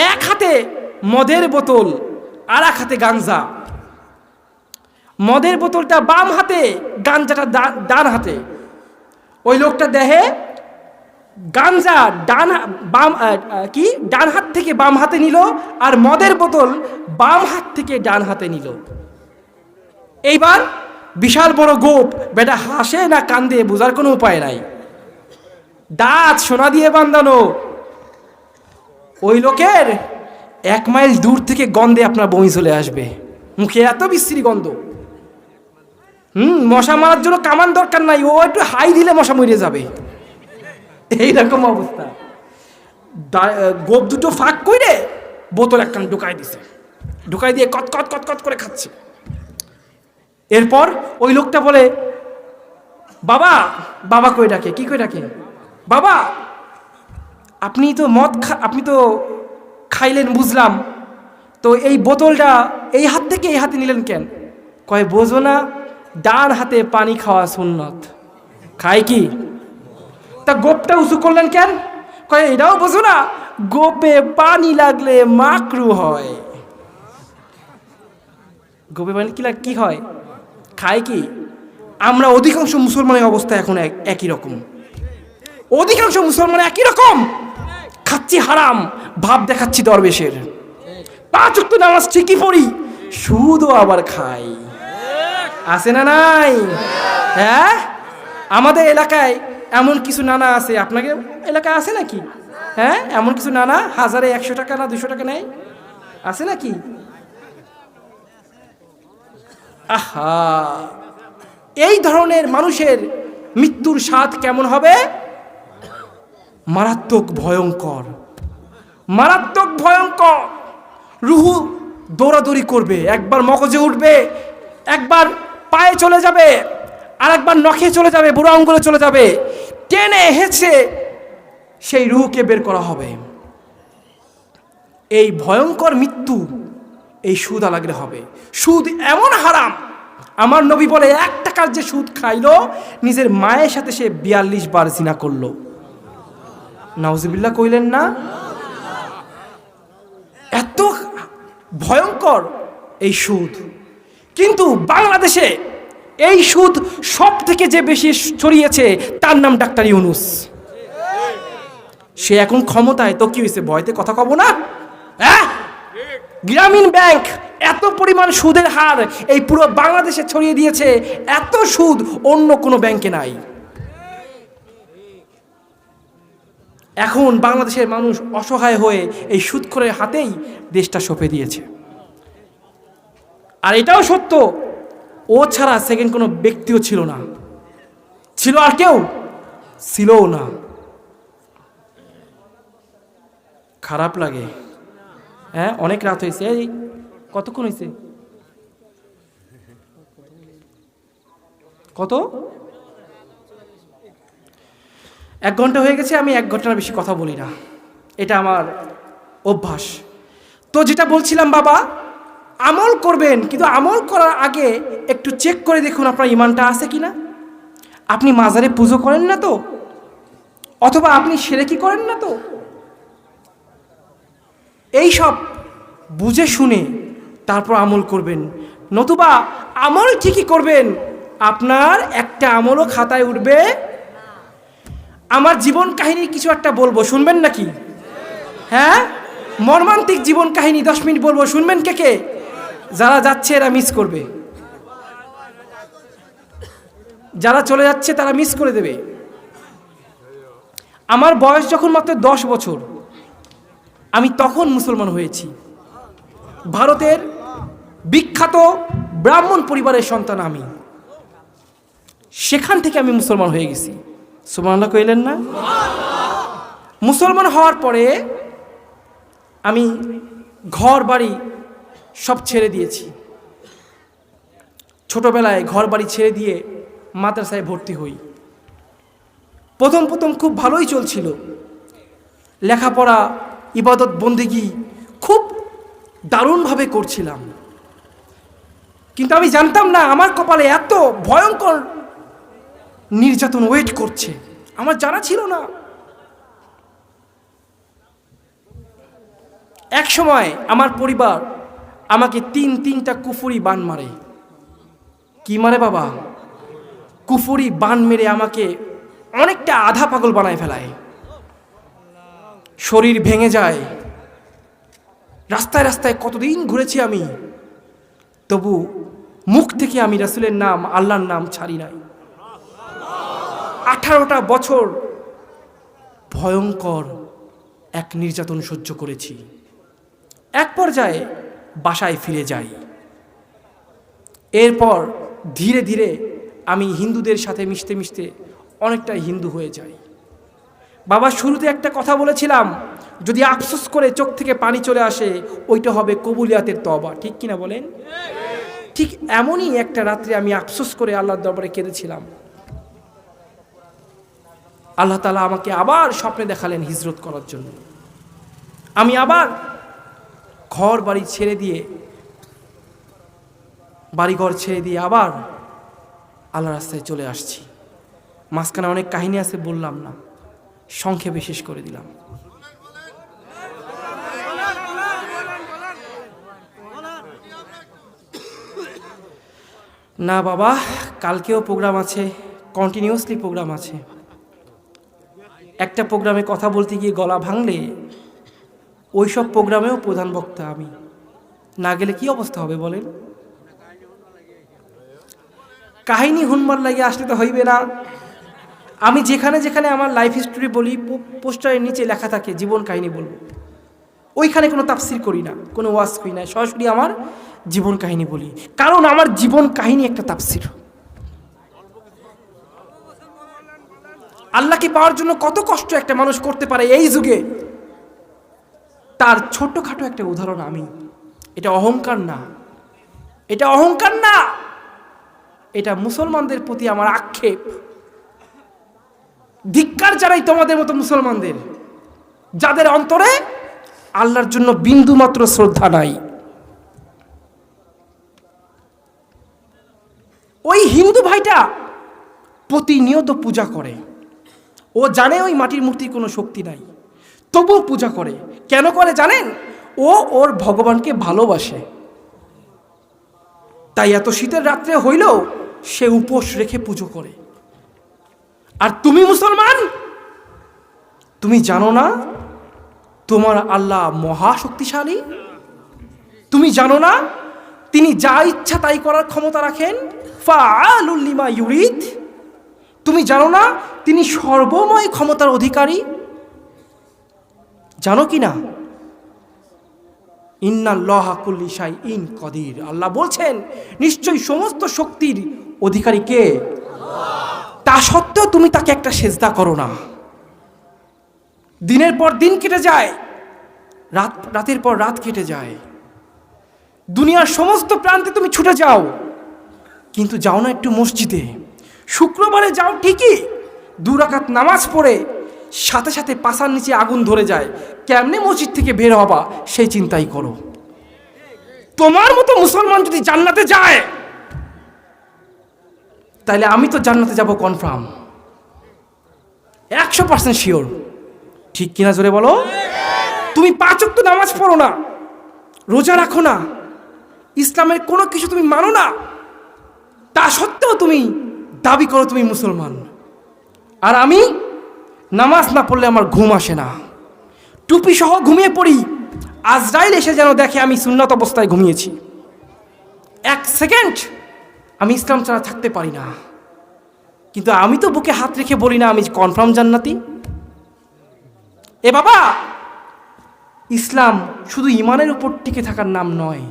Speaker 2: এক হাতে মদের বোতল আর এক হাতে গাঞ্জা। মদের বোতলটা বাম হাতে, গাঞ্জাটা ডান হাতে। ওই লোকটা দেখে গাঞ্জা ডান হাত থেকে বাম হাতে নিল, আর মদের বোতল বাম হাত থেকে ডান হাতে নিল। এইবার বিশাল বড় গোপ, বেটা হাসে না কান্দে বোঝার কোনো উপায় নাই, দাঁত সোনা দিয়ে বাঁধানো। ওই লোকের 1 মাইল দূর থেকে গন্ধে আপনার বমি চলে আসবে, মুখে এত বিশ্রী গন্ধ। মশা মারার জন্য কামান দরকার নাই, ও একটু হাই দিলে মশা মরে যাবে, এইরকম অবস্থা। গোপ দুটো ফাঁক করে বোতল একখান ঢুকাই দিছে, ঢুকাই দিয়ে কত কত কত কত করে খাচ্ছে। এরপর ওই লোকটা বলে, বাবা, বাবা কই ডাকে, কি কই ডাকে, বাবা আপনি তো আপনি তো খাইলেন বুঝলাম, তো এই বোতলটা এই হাত থেকে এই হাতে নিলেন কেন? কয় বোঝো না, ডান হাতে পানি খাওয়া সুন্নত। খায় কি? তা গোপটা উঁচু করলেন কেন? কয় এটাও বোঝো না, গোপে পানি লাগলে মাকরু হয়। গোপে পানি কি হয়, খায় কি? আমরা অধিকাংশ মুসলমানের অবস্থা এখন একই রকম। অধিকাংশ মুসলমান একই রকম, খাচ্ছি হারাম, ভাব দেখাচ্ছি দরবেশের, 5 ওয়াক্ত নামাজ ঠিকই পড়ি, সুদও আবার খাই। আছে না নাই? হ্যাঁ, আমাদের এলাকায় এমন কিছু নানা আছে, আপনাকে এলাকায় আছে নাকি? হ্যাঁ, এমন কিছু নানা হাজারে 100 টাকা না 200 টাকা নেয়, আছে নাকি? আহা, এই ধরনের মানুষের মৃত্যুর স্বাদ কেমন হবে? মারাত্মক ভয়ঙ্কর, মারাত্মক ভয়ঙ্কর। রুহু দৌড়াদৌড়ি করবে, একবার মগজে উঠবে, একবার পায়ে চলে যাবে, আর একবার নখে চলে যাবে, বুড়ো আঙ্গুলে চলে যাবে, টেনে হেঁচে সেই রুহকে বের করা হবে। এই ভয়ঙ্কর মৃত্যু এই সুদ লাগলে হবে। সুদ এমন হারাম, আমার নবী বলে 1 টাকার যে সুদ খাইলো, নিজের মায়ের সাথে সে 42 বার জিনা করলো। নাউজুবিল্লাহ কইলেন না? এত ভয়ঙ্কর এই সুদ। কিন্তু বাংলাদেশে এই সুদ সব থেকে যে বেশি ছড়িয়েছে তার নাম ডাক্তার ইউনূস। সে এখন ক্ষমতায়, তো কি হয়েছে, ভয়তে কথা কব না? হ্যাঁ, গ্রামীণ ব্যাংক এত পরিমাণ সুদের হার এই পুরো বাংলাদেশে ছড়িয়ে দিয়েছে, এত সুদ অন্য কোনো ব্যাংকে নাই। এখন বাংলাদেশের মানুষ অসহায় হয়ে এই সুদখোরের হাতেই দেশটা সঁপে দিয়েছে। আর এটাও সত্য, ও ছাড়া সেকেন্ড কোনো ব্যক্তিও ছিল না, ছিল আর কেউ ছিলও না। খারাপ লাগে। হ্যাঁ, অনেক রাত হয়েছে। এই কতক্ষণ হয়েছে? কত? 1 ঘন্টা হয়ে গেছে। আমি 1 ঘন্টার বেশি কথা বলি না, এটা আমার অভ্যাস। তো যেটা বলছিলাম, বাবা আমল করবেন, কিন্তু আমল করার আগে একটু চেক করে দেখুন আপনার ইমানটা আছে কিনা। আপনি মাজারে পুজো করেন না তো, অথবা আপনি শিরকি করেন না তো? এই সব বুঝে শুনে তারপর আমল করবেন, নতুবা আমল ঠিকই করবেন, আপনার একটা আমলও খাতায় উঠবে। আমার জীবন কাহিনী কিছু একটা বলবো, শুনবেন নাকি? হ্যাঁ, মর্মান্তিক জীবন কাহিনী 10 মিনিট বলবো, শুনবেন কে কে? যারা যাচ্ছে এরা মিস করবে, যারা চলে যাচ্ছে তারা মিস করে দেবে। আমার বয়স যখন মাত্র 10 বছর, আমি তখন মুসলমান হয়েছি। ভারতের বিখ্যাত ব্রাহ্মণ পরিবারের সন্তান আমি, সেখান থেকে আমি মুসলমান হয়ে গেছি। সুবহানাল্লাহ কইলেন না? মুসলমান হওয়ার পরে আমি ঘর বাড়ি সব ছেড়ে দিয়েছি। ছোটবেলায় ঘর বাড়ি ছেড়ে দিয়ে মাদ্রাসায় ভর্তি হই। প্রথম খুব ভালোই চলছিল, লেখাপড়া, ইবাদত বন্দেগী খুব দারুণভাবে করছিলাম। কিন্তু আমি জানতাম না আমার কপালে এত ভয়ঙ্কর নির্যাতন ওয়েট করছে, আমার জানা ছিল না। এক সময় আমার পরিবার আমাকে 3টা কুফরি বান মারে। কি মারে বাবা? কুফরি বান মেরে আমাকে অনেকটা আধা পাগল বানায় ফেলায়, শরীর ভেঙে যায়। রাস্তায় রাস্তায় কতদিন ঘুরেছি আমি, তবু মুখ থেকে আমি রাসূলের নাম, আল্লাহর নাম ছাড়ি নাই। 18টা বছর ভয়ঙ্কর এক নির্যাতন সহ্য করেছি। এক পর্যায়ে বাসায় ফিরে যাই। এরপর ধীরে ধীরে আমি হিন্দুদের সাথে মিশতে মিশতে অনেকটাই হিন্দু হয়ে যাই। বাবা, শুরুতে একটা কথা বলেছিলাম, যদি আফসোস করে চোখ থেকে পানি চলে আসে, ওইটা হবে কবুলিয়াতের তওবা। ঠিক কিনা বলেন? ঠিক এমনই একটা রাত্রে আমি আফসোস করে আল্লাহর দরবারে কেঁদেছিলাম। আল্লাহ তাআলা আমাকে আবার স্বপ্নে দেখালেন হিজরত করার জন্য। আমি আবার ঘর বাড়ি ছেড়ে দিয়ে, বাড়িঘর ছেড়ে দিয়ে আবার আল্লাহর রাস্তায় চলে আসছি। মাঝখানে অনেক কাহিনী আছে, বললাম না। সংক্ষেপে শেষ করে দিলাম। না বাবা, কালকেও প্রোগ্রাম আছে, কন্টিনিউয়াসলি প্রোগ্রাম আছে। একটা প্রোগ্রামে কথা বলতে গিয়ে গলা ভাঙলে ওই সব প্রোগ্রামেও প্রধান বক্তা আমি, না গেলে কি অবস্থা হবে বলেন? কাহিনী হুনমার লাগে আসলে তো হইবে না। আমি যেখানে যেখানে আমার লাইফ হিস্টোরি বলি, পোস্টারের নিচে লেখা থাকে জীবন কাহিনী বলবো, ওইখানে কোনো তাফসির করি না, কোনো ওয়াজ করি না, সরাসরি আমার জীবন কাহিনী বলি, কারণ আমার জীবন কাহিনী একটা তাফসির। আল্লাহকে পাওয়ার জন্য কত কষ্ট একটা মানুষ করতে পারে এই যুগে, তার ছোট্টখাটো একটা উদাহরণ আমি। এটা অহংকার না, এটা অহংকার না, এটা মুসলমানদের প্রতি আমার আক্ষেপ। ধিক্কার জানাই তোমাদের মতো মুসলমানদের, যাদের অন্তরে আল্লাহর জন্য বিন্দু মাত্র শ্রদ্ধা নাই। ওই হিন্দু ভাইটা প্রতিনিয়ত পূজা করে, ও জানে ওই মাটির মূর্তির কোনো শক্তি নাই, তবুও পূজা করে। কেন করে জানেন? ও ওর ভগবানকে ভালোবাসে। তাই এত শীতের রাত্রে হইলেও সে উপোস রেখে পুজো করে। আর তুমি মুসলমান, তুমি জানো না তোমার আল্লাহ মহা শক্তিশালী? তুমি জানো না তিনি যা ইচ্ছা তাই করার ক্ষমতা রাখেন? ফাআলুল লিমা ইউরিদ। তুমি জানো না তিনি সর্বময় ক্ষমতার অধিকারী? জানো কি না? ইন্নাল্লাহা কুল্লি শাইইন কাদির। আল্লাহ বলছেন নিশ্চয়ই সমস্ত শক্তির অধিকারী কে? তা সত্ত্বেও তুমি তাকে একটা সেজদা করো না। দিনের পর দিন কেটে যায়, রাতের পর রাত কেটে যায়, দুনিয়ার সমস্ত প্রান্তে তুমি ছুটে যাও, কিন্তু যাও না একটু মসজিদে। শুক্রবারে যাও ঠিকই, 2 রাকাত নামাজ পড়ে সাথে সাথে পাছার নিচে আগুন ধরে যায়, কেমনে মসজিদ থেকে বের হবা সেই চিন্তাই করো। তোমার মতো মুসলমান যদি জান্নাতে যায়, তাহলে আমি তো জান্নাতে যাব কনফার্ম, 100% শিওর। ঠিক কিনা জোরে বলো? তুমি 5 ওয়াক্ত নামাজ পড়ো না, রোজা রাখো না, ইসলামের কোনো কিছু তুমি মানো না, তা সত্ত্বেও তুমি দাবি করো তুমি মুসলমান। আর আমি নামাজ না পড়লে আমার ঘুম আসে না, টুপি সহ ঘুমিয়ে পড়ি, আজরাইল এসে যেন দেখে আমি সুন্নাত অবস্থায় ঘুমিয়েছি। 1 সেকেন্ড আমি ইসলাম ছাড়া থাকতে পারি না। কিন্তু আমি তো বুকে হাত রেখে বলি না আমি কনফার্ম জান্নাতি। এ বাবা, ইসলাম শুধু ইমানের উপর টিকে থাকার নাম নয়।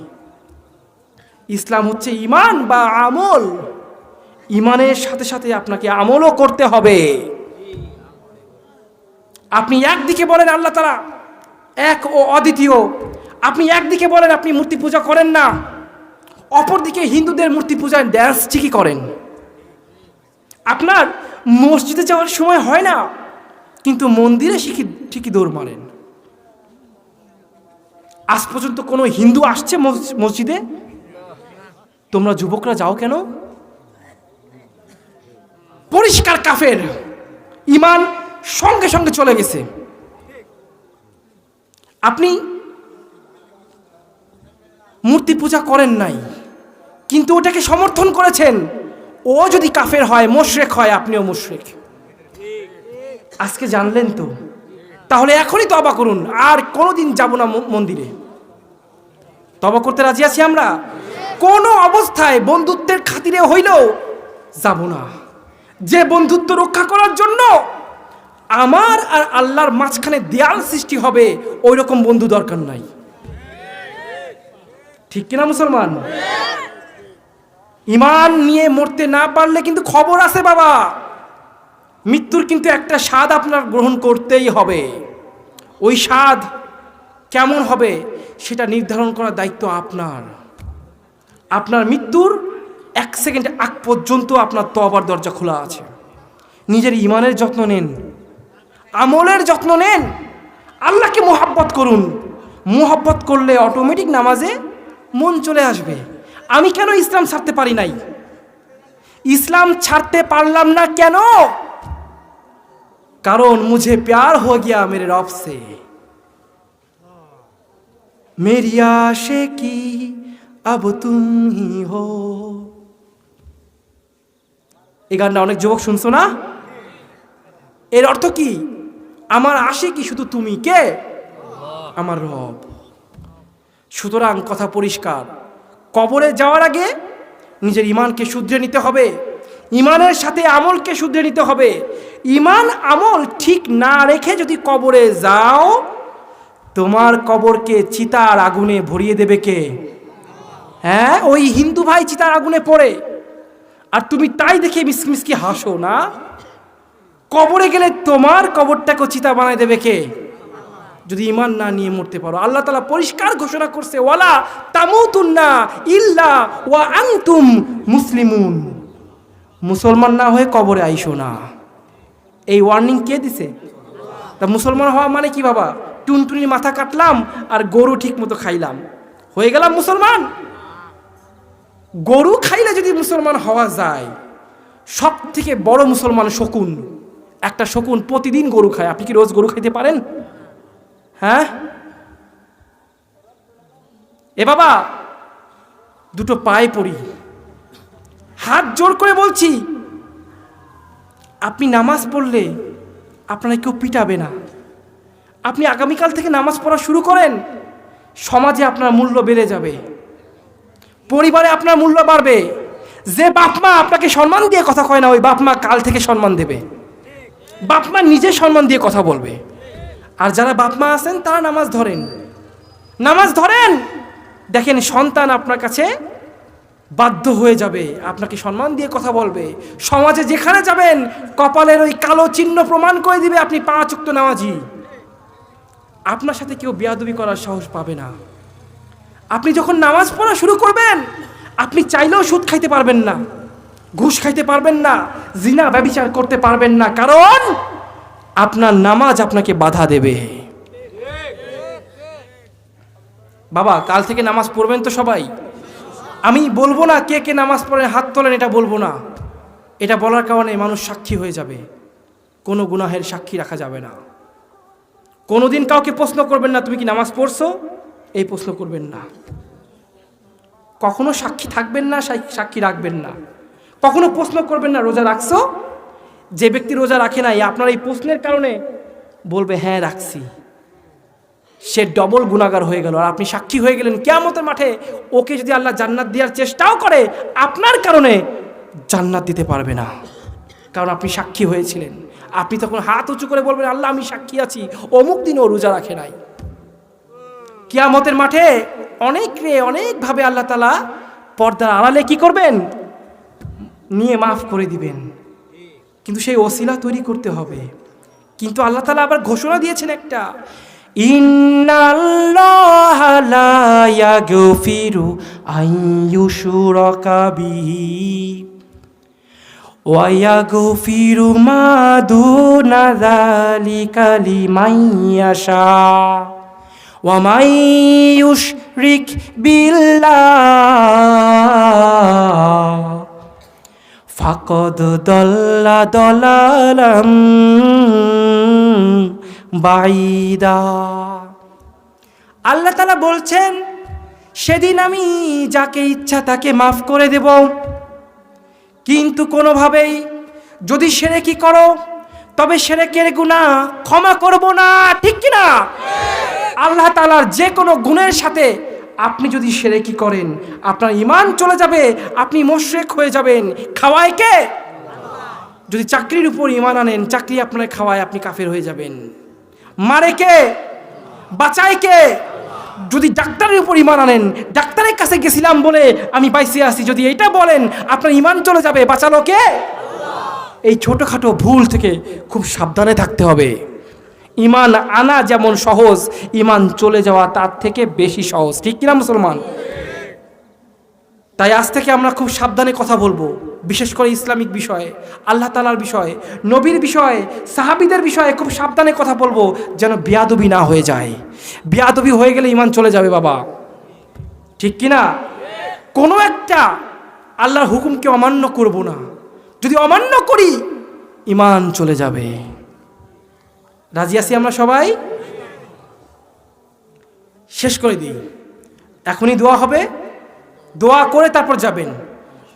Speaker 2: ইসলাম হচ্ছে ইমান বা আমল। ইমানের সাথে সাথে আপনাকে আমলও করতে হবে। আপনি একদিকে বলেন আল্লাহ তাআলা এক ও অদ্বিতীয়, আপনি একদিকে বলেন আপনি মূর্তি পূজা করেন না, অপরদিকে হিন্দুদের মূর্তি পূজায় ড্যান্স ঠিকই করেন। আপনার মসজিদে যাওয়ার সময় হয় না, কিন্তু মন্দিরে ঠিকই দৌড় মারেন। আজ পর্যন্ত কোনো হিন্দু আসছে মসজিদে? তোমরা যুবকরা যাও কেন? পরিষ্কার কাফের, ইমান সঙ্গে সঙ্গে চলে গেছে। আপনি মূর্তি পূজা করেন নাই, কিন্তু ওটাকে সমর্থন করেছেন। ও যদি কাফের হয়, মুশরিক হয়, আপনিও মুশরিক। আজকে জানলেন তো? তাহলে এখনই তওবা করুন, আর কোনোদিন যাব না মন্দিরে। তওবা করতে রাজি আছি আমরা? কোনো অবস্থায় বন্ধুত্বের খাতিরে হইলেও যাব না। যে বন্ধুত্ব রক্ষা করার জন্য আমার আর আল্লাহর মাঝখানে দেয়াল সৃষ্টি হবে, ওই রকম বন্ধু দরকার নাই। ঠিক কিনা মুসলমান? ইমান নিয়ে মরতে না পারলে কিন্তু খবর আছে বাবা, মৃত্যুর কিন্তু একটা স্বাদ আপনার গ্রহণ করতেই হবে। ওই স্বাদ কেমন হবে সেটা নির্ধারণ করার দায়িত্ব আপনার। আপনার মৃত্যুর 1 সেকেন্ড আগ পর্যন্ত আপনার তওবার দরজা খোলা আছে। নিজের ইমানের যত্ন নেন, আমলের যত্ন নেন, আল্লাহকে মোহাব্বত করুন। মোহাব্বত করলে অটোমেটিক নামাজে মন চলে আসবে। আমি কেন ইসলাম ছাড়তে পারি নাই? ইসলাম ছাড়তে পারলাম না কেন? कारण मुझे प्यार हो गया मेरे रब से, मेरी आशिकी अब तुम ही हो। এই গানটা অনেক যুবক শুনছো না? এর অর্থ কি? আমার আশিকি শুধু তুমি। কে? আমার রব। সুতরাং কথা পরিষ্কার, কবরে যাওয়ার আগে নিজের ইমানকে শুধরে নিতে হবে, ইমানের সাথে আমলকে শুধরে নিতে হবে। ইমান আমল ঠিক না রেখে যদি কবরে যাও, তোমার কবরকে চিতার আগুনে ভরিয়ে দেবে কে? হ্যাঁ, ওই হিন্দু ভাই চিতার আগুনে পড়ে, আর তুমি তাই দেখে মিসমিসকি হাসো না। কবরে গেলে তোমার কবরটাকে চিতা বানায় দেবে কে? যদি ইমান না নিয়ে মরতে পারো। আল্লাহ তাআলা পরিষ্কার ঘোষণা করছে, ওয়ালা তামুতুন্না ইল্লা ওয়া আনতুম মুসলিমুন, মুসলমান না হয়ে কবরে আইসো না। এই ওয়ার্নিং কে দিছে? তা মুসলমান হওয়া মানে কি বাবা? টুনটুনির মাথা কাটলাম আর গরু ঠিক মতো খাইলাম, হয়ে গেলাম মুসলমান? গরু খাইলে যদি মুসলমান হওয়া যায়, সব থেকে বড় মুসলমান শকুন। একটা শকুন প্রতিদিন গরু খায়। আপনি কি রোজ গরু খাইতে পারেন? হ্যাঁ? এ বাবা, দুটো পায়ে পড়ি, হাত জোর করে বলছি, আপনি নামাজ পড়লে আপনারা কেউ পিটাবে না। আপনি আগামীকাল থেকে নামাজ পড়া শুরু করেন, সমাজে আপনার মূল্য বেড়ে যাবে, পরিবারে আপনার মূল্য বাড়বে। যে বাপমা আপনাকে সম্মান দিয়ে কথা কয় না, ওই বাপমা কাল থেকে সম্মান দেবে। বাপমা নিজে সম্মান দিয়ে কথা বলবে। আর যারা বাপমা আছেন তারা নামাজ ধরেন, নামাজ ধরেন, দেখেন সন্তান আপনার কাছে বাধ্য হয়ে যাবে, আপনাকে সম্মান দিয়ে কথা বলবে। সমাজে যেখানে যাবেন কপালের ওই কালো চিহ্ন প্রমাণ করে দিবে আপনি 5 ওয়াক্ত নামাজি। আপনার সাথে কেউ বেয়াদবি করার সাহস পাবে না। আপনি যখন নামাজ পড়া শুরু করবেন, আপনি চাইলেও সুদ খাইতে পারবেন না, ঘুষ খাইতে পারবেন না, জিনা ব্যভিচার করতে পারবেন না, কারণ আপনার নামাজ আপনাকে বাধা দেবে। বাবা, কাল থেকে নামাজ পড়বেন তো সবাই? আমি বলবো না কে কে নামাজ পড়েন হাত তোলেন, এটা বলবো না। এটা বলার কারণে মানুষ সাক্ষী হয়ে যাবে, কোনো গুনাহের সাক্ষী রাখা যাবে না। কোনোদিন কাউকে প্রশ্ন করবেন না তুমি কি নামাজ পড়ছো, এই প্রশ্ন করবেন না। কখনো সাক্ষী থাকবেন না, সাক্ষী রাখবেন না। কখনো প্রশ্ন করবেন না রোজা রাখছো। যে ব্যক্তি রোজা রাখে নাই, আপনার এই প্রশ্নের কারণে বলবে হ্যাঁ রাখছি, সে ডবল গুনাহগার হয়ে গেল। আর আপনি সাক্ষী হয়ে গেলেন কিয়ামতের মাঠে। ওকে যদি আল্লাহ জান্নাত দেওয়ার চেষ্টাও করে, আপনার কারণে জান্নাত দিতে পারবে না, কারণ আপনি সাক্ষী হয়েছিলেন। আপনি তখন হাত উঁচু করে বলবেন আল্লাহ আমি সাক্ষী আছি, অমুক দিন ও রোজা রাখে নাই। কিয়ামতের মাঠে অনেকভাবে আল্লাহ তাআলা পর্দার আড়ালে কি করবেন? নিয়ে মাফ করে দিবেন। কিন্তু সেই ওসিলা তৈরি করতে হবে। কিন্তু আল্লাহ তাআলা আবার ঘোষণা দিয়েছেন একটা, ইন্নাল্লাহা লা ইয়াগফিরু আন ইউশরাকা বিহি ওয়া ইয়াগফিরু মা দুনা যালিকা লিমান ইয়াশা ওয়া মান ইউশরিক বিল্লাহ ফাকাদ দাল্লা দালালাম বাইদা। আল্লাহ তাআলা বলছেন, সেদিন আমি যাকে ইচ্ছা তাকে মাফ করে দেব, কিন্তু কোনোভাবেই যদি শিরকি করো তবে শিরকের গুনাহ ক্ষমা করব না। ঠিক কি না? আল্লাহ তাআলার যে কোনো গুণের সাথে আপনি যদি শিরকি করেন, আপনার ঈমান চলে যাবে, আপনি মুশরিক হয়ে যাবেন। খাওয়ায় কে? যদি চাকরির উপর ঈমান আনেন, চাকরি আপনার খাওয়ায়, আপনি কাফের হয়ে যাবেন। মারে কে? বাঁচায় কে? যদি ডাক্তারের উপর ঈমান আনেন, ডাক্তারের কাছে গেছিলাম বলে আমি বাইসে আছি, যদি এটা বলেন আপনার ঈমান চলে যাবে। বাঁচালো কে? এই ছোটখাটো ভুল থেকে খুব সাবধানে থাকতে হবে। ঈমান আনা যেমন সহজ, ঈমান চলে যাওয়া তার থেকে বেশি সহজ। ঠিক কিনা মুসলমান? তাই আজ থেকে আমরা খুব সাবধানে কথা বলবো, বিশেষ করে ইসলামিক বিষয়ে, আল্লাহ তাআলার বিষয়ে, নবীর বিষয়ে, সাহাবীদের বিষয়ে খুব সাবধানে কথা বলবো, যেন বেয়াদবি না হয়ে যায়। বেয়াদবি হয়ে গেলে ঈমান চলে যাবে বাবা। ঠিক কিনা? কোনো একটা আল্লাহর হুকুমকে অমান্য করব না। যদি অমান্য করি, ঈমান চলে যাবে। রাজি আছি আমরা সবাই? শেষ করে দিই, এখনই দোয়া হবে, দোয়া করে তারপর যাবেন।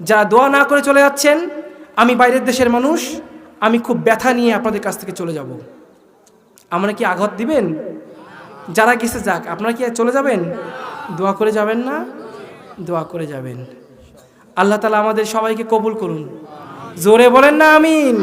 Speaker 2: যারা দোয়া না করে চলে যাচ্ছেন, আমি বাইরের দেশের মানুষ, আমি খুব ব্যথা নিয়ে আপনাদের কাছ থেকে চলে যাব। আমরা কি আঘাত দিবেন? যারা গেছে যাক, আপনারা কি চলে যাবেন? দোয়া করে যাবেন না? দোয়া করে যাবেন। আল্লাহ তাআলা আমাদের সবাইকে কবুল করুন। জোরে বলেন না আমিন।